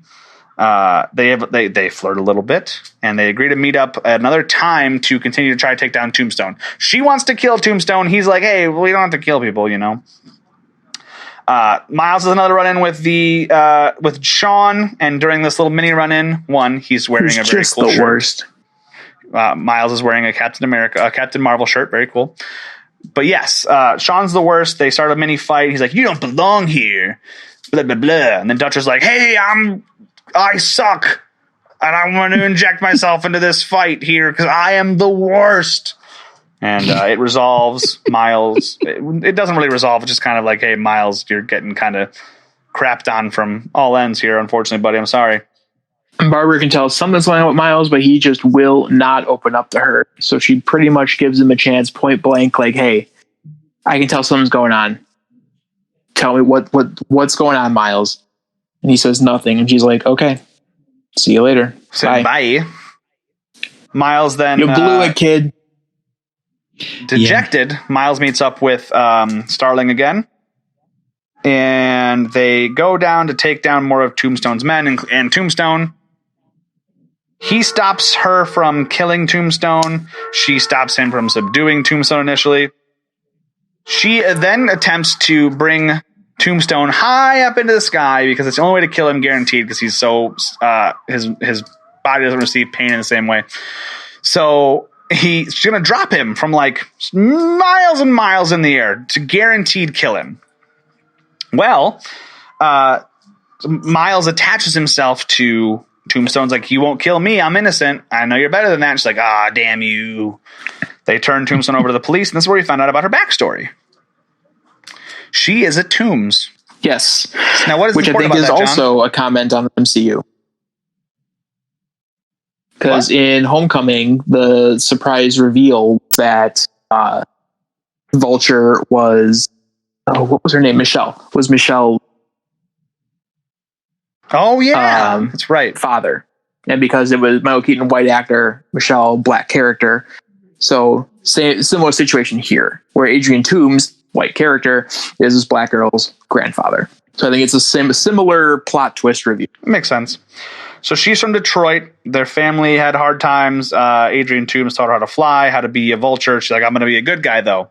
They flirt a little bit, and they agree to meet up another time to continue to try to take down Tombstone. She wants to kill Tombstone. He's like, hey, well, you don't have to kill people, you know. Miles has another run-in with Sean, and during this little mini run-in, he's wearing a very cool shirt. Worst. Miles is wearing a Captain Marvel shirt, very cool. But yes, Sean's the worst. They start a mini fight. He's like, "You don't belong here," blah blah blah. And then Dutcher's like, "Hey, I suck, and I want to inject myself into this fight here because I am the worst." And it resolves. Miles, it doesn't really resolve. It's just kind of like, hey, Miles, you're getting kind of crapped on from all ends here, unfortunately, buddy. I'm sorry. Barbara can tell something's going on with Miles, but he just will not open up to her. So she pretty much gives him a chance, point blank, like, hey, I can tell something's going on. Tell me what's going on, Miles. And he says nothing. And she's like, okay, see you later. Bye. Miles then... You blew it, kid. Dejected, Miles meets up with Starling again, and they go down to take down more of Tombstone's men. And Tombstone, he stops her from killing Tombstone. She stops him from subduing Tombstone initially. She then attempts to bring Tombstone high up into the sky because it's the only way to kill him, guaranteed, because he's so his body doesn't receive pain in the same way. So she's going to drop him from like miles and miles in the air to guaranteed kill him. Well, Miles attaches himself to Tombstone's like, you won't kill me. I'm innocent. I know you're better than that. And she's like, damn you. They turn Tombstone over to the police, and this is where we found out about her backstory. She is a Tombs. Yes. Now, what is which I think is also a comment on the MCU. Because in Homecoming, the surprise reveal that Vulture was, what was her name? Michelle. Was Michelle. Oh, yeah. That's right. Father. And because it was Michael Keaton, white actor, Michelle, black character. So, similar situation here, where Adrian Toomes, white character, is this black girl's grandfather. So I think it's a similar plot twist review. Makes sense. So she's from Detroit. Their family had hard times. Adrian Toomes taught her how to fly, how to be a vulture. She's like, I'm going to be a good guy, though.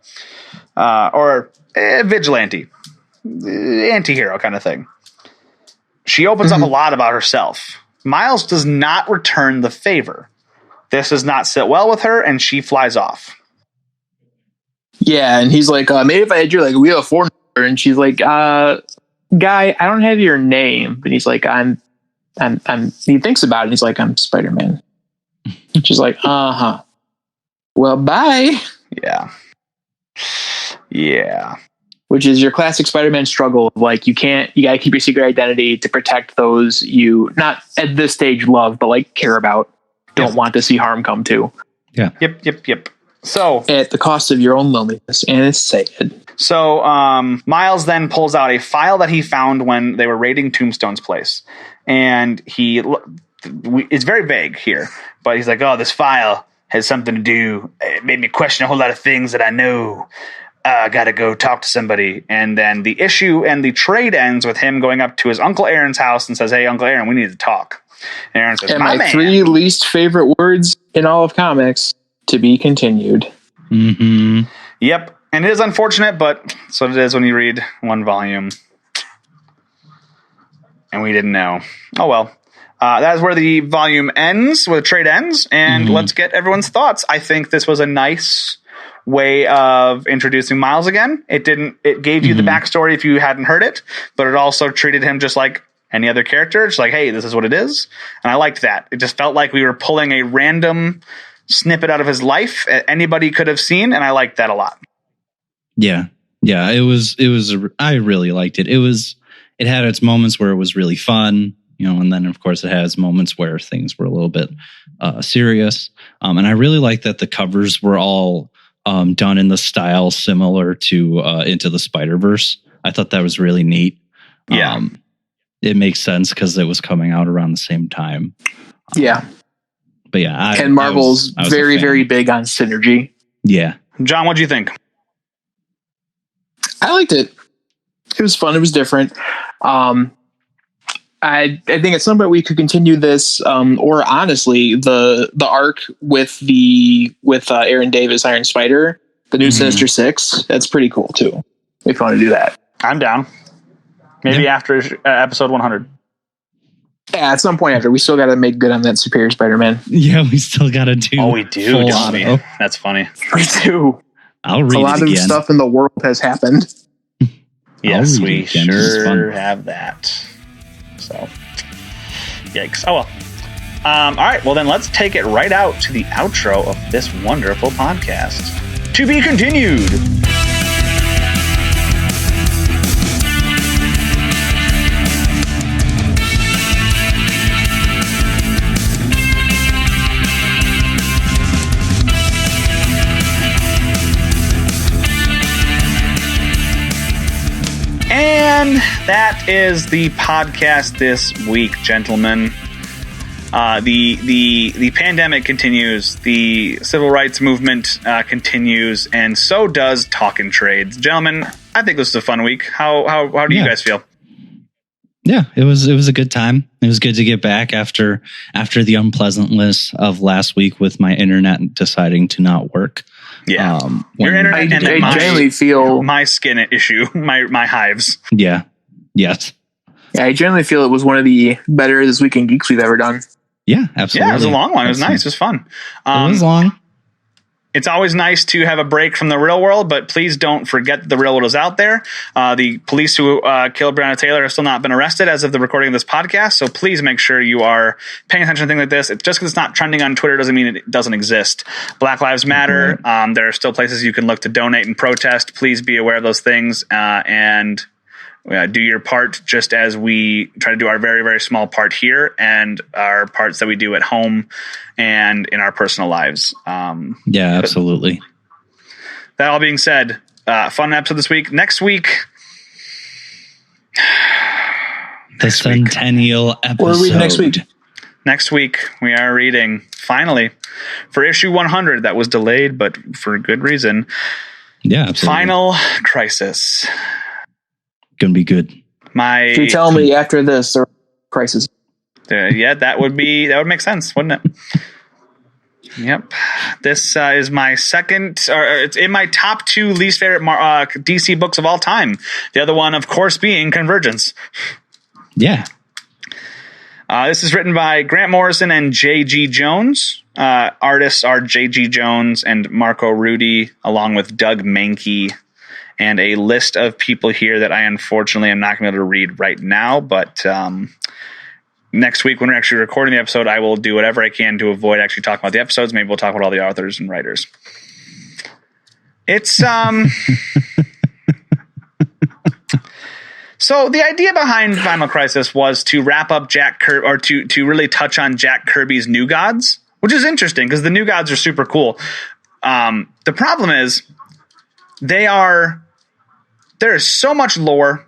Or a vigilante. Anti-hero kind of thing. She opens up a lot about herself. Miles does not return the favor. This does not sit well with her, and she flies off. Yeah, and he's like, maybe if I had your, like, we have a phone number. And she's like, guy, I don't have your name. But he's like, I'm he thinks about it, and he's like, I'm Spider-Man. And she's like, uh-huh. Well, bye. Yeah. Which is your classic Spider-Man struggle of like, you got to keep your secret identity to protect those you, not at this stage love, but like care about, don't want to see harm come to. Yeah. Yep. So at the cost of your own loneliness, and it's sad. So Miles then pulls out a file that he found when they were raiding Tombstone's place. And it's very vague here, but he's like, oh, this file has something to do. It made me question a whole lot of things that I know. gotta go talk to somebody. And then the issue and the trade ends with him going up to his Uncle Aaron's house and says, hey, Uncle Aaron, we need to talk. And Aaron says, And my my man. 3 least favorite words in all of comics, to be continued. Mm-hmm. Yep. And it is unfortunate, but that's what it is when you read one volume. And we didn't know. Oh, well. That is where the volume ends, where the trade ends. And let's get everyone's thoughts. I think this was a nice way of introducing Miles again. It gave you the backstory if you hadn't heard it, but it also treated him just like any other character. It's like, hey, this is what it is. And I liked that. It just felt like we were pulling a random snippet out of his life anybody could have seen. And I liked that a lot. Yeah. It was, I really liked it. It had its moments where it was really fun, and then of course it has moments where things were a little bit serious. And I really liked that the covers were all done in the style similar to Into the Spider-Verse. I thought that was really neat. Yeah. It makes sense because it was coming out around the same time. Yeah. But yeah. And Marvel's I was a very, fan. very big on synergy. Yeah. John, what do you think? I liked it. It was fun. It was different. I think at some point we could continue this, or honestly, the arc with Aaron Davis, Iron Spider, the new Sinister Six. That's pretty cool too. If you want to do that, I'm down. Maybe after episode 100. yeah. At some point after, we still got to make good on that Superior Spider-Man. Yeah, we still got to do. Oh, we do, full don't we? auto. That's funny. We do. I'll read A lot it of again. stuff in the world has happened. Yes, read we it again. This is sure fun. have that. So, yikes. Oh, well. All right. Well, then let's take it right out to the outro of this wonderful podcast. To be continued. And that is the podcast this week, gentlemen. The pandemic continues, the civil rights movement continues, and so does Talkin' Trades. Gentlemen, I think this was a fun week. How do you guys feel? Yeah, it was a good time. It was good to get back after the unpleasantness of last week with my internet deciding to not work. Yeah, your when- internet and then I generally feel. my skin issue, my hives. Yeah. Yes. Yeah, I generally feel it was one of the better This Week in Geeks we've ever done. Yeah, absolutely. Yeah, it was a long one. It was nice. It was fun. It was long. It's always nice to have a break from the real world, but please don't forget that the real world is out there. The police who killed Breonna Taylor have still not been arrested as of the recording of this podcast, so please make sure you are paying attention to things like this. Just because it's not trending on Twitter doesn't mean it doesn't exist. Black Lives Matter. There are still places you can look to donate and protest. Please be aware of those things and do your part just as we try to do our very, very small part here and our parts that we do at home and in our personal lives. Yeah, absolutely. That all being said, fun episode this week. Next week. The centennial episode. What are we next week? Next week, we are reading, finally, for issue 100 that was delayed, but for good reason. Yeah, absolutely. Final Crisis. Gonna be good. If you tell me after this, or Crisis. Yeah, that would make sense, wouldn't it? Yep. This is my second, or it's in my top 2 least favorite DC books of all time. The other one, of course, being Convergence. Yeah. This is written by Grant Morrison and J.G. Jones. Artists are J.G. Jones and Marco Rudy, along with Doug Mankey, and a list of people here that I unfortunately am not going to be able to read right now, but next week when we're actually recording the episode, I will do whatever I can to avoid actually talking about the episodes. Maybe we'll talk about all the authors and writers. It's so the idea behind Final Crisis was to wrap up Jack Kirby, or to really touch on Jack Kirby's New Gods, which is interesting because the New Gods are super cool. The problem is there is so much lore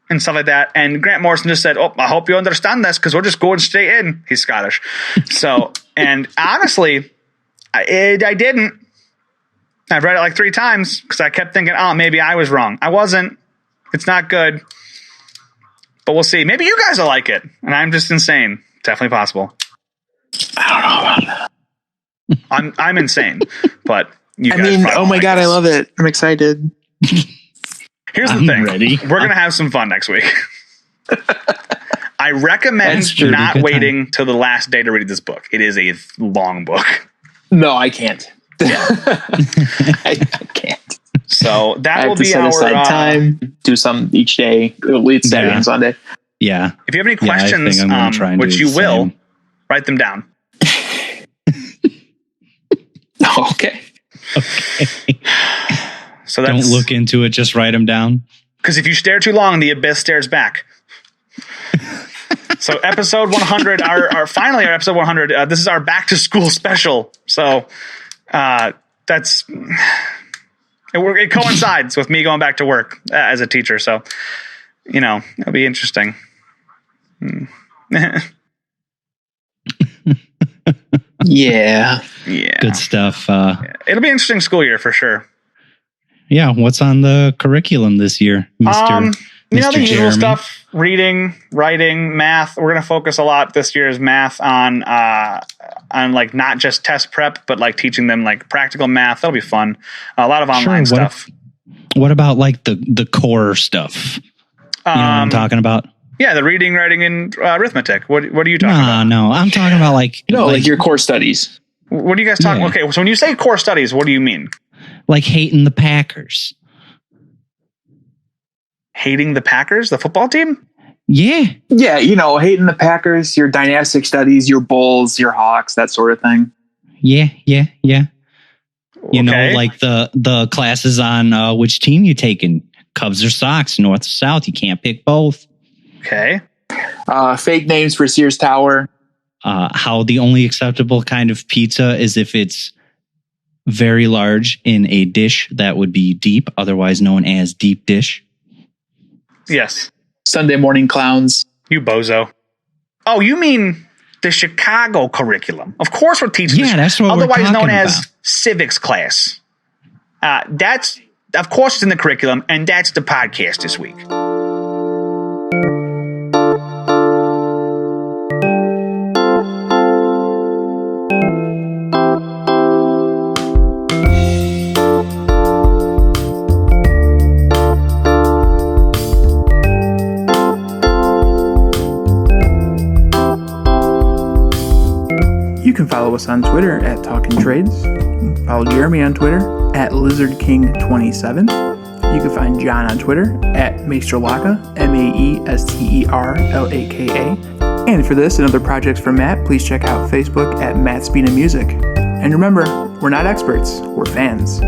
and stuff like that. And Grant Morrison just said, I hope you understand this because we're just going straight in. He's Scottish. So, and honestly, I didn't. I've read it like 3 times because I kept thinking, oh, maybe I was wrong. I wasn't. It's not good. But we'll see. Maybe you guys will like it. And I'm just insane. Definitely possible. I don't know about that. I'm insane. But you guys oh probably my like God, this. I love it. I'm excited. Here's the I'm thing. ready. We're going to have some fun next week. I recommend That's true. not Good waiting till the last day to read this book. It is a long book. No, I can't. I can't. So I that have will to be set our aside time, do some each day, at least Saturday Yeah. and Sunday. Yeah. If you have any Yeah, I questions, think I'm gonna try and which do you the will, same. write them down. Okay. So that's Don't look into it. Just write them down. because if you stare too long, the abyss stares back. So episode 100, finally our episode 100. This is our back to school special. So that's it coincides with me going back to work as a teacher. So it'll be interesting. Yeah. Yeah, Good stuff. it'll be an interesting school year for sure. Yeah. What's on the curriculum this year, Mr. The Mr. usual Jeremy? stuff: reading, writing, math. We're gonna focus a lot this year's math on like not just test prep, but like teaching them like practical math. That'll be fun. A lot of online Sure, stuff. What about like the core stuff? You know what I'm talking about? Yeah, the reading, writing, and arithmetic. What are you talking about? No. I'm talking about like Like your core studies. What are you guys talking? Yeah. Okay, so when you say core studies, what do you mean? like hating the Packers. Hating the Packers, the football team? Yeah. Yeah, hating the Packers, your dynastic studies, your Bulls, your Hawks, that sort of thing. Yeah. You know, Okay. like the classes on which team you taking, Cubs or Sox, North or South. You can't pick both. Okay. Fake names for Sears Tower. How the only acceptable kind of pizza is if it's very large in a dish that would be deep, otherwise known as deep dish. Yes. Sunday morning clowns. You bozo. Oh, you mean the Chicago curriculum? Of course, we're teaching. Yeah, that's what we're otherwise known talking as about. civics class. That's of course it's in the curriculum, and that's the podcast this week. You can follow us on Twitter at Talking Trades. Follow Jeremy on Twitter at LizardKing27. You can find John on Twitter at Maesterlaka, Maesterlaka. And for this and other projects from Matt, please check out Facebook at Matt Spina Music. And remember, we're not experts, we're fans.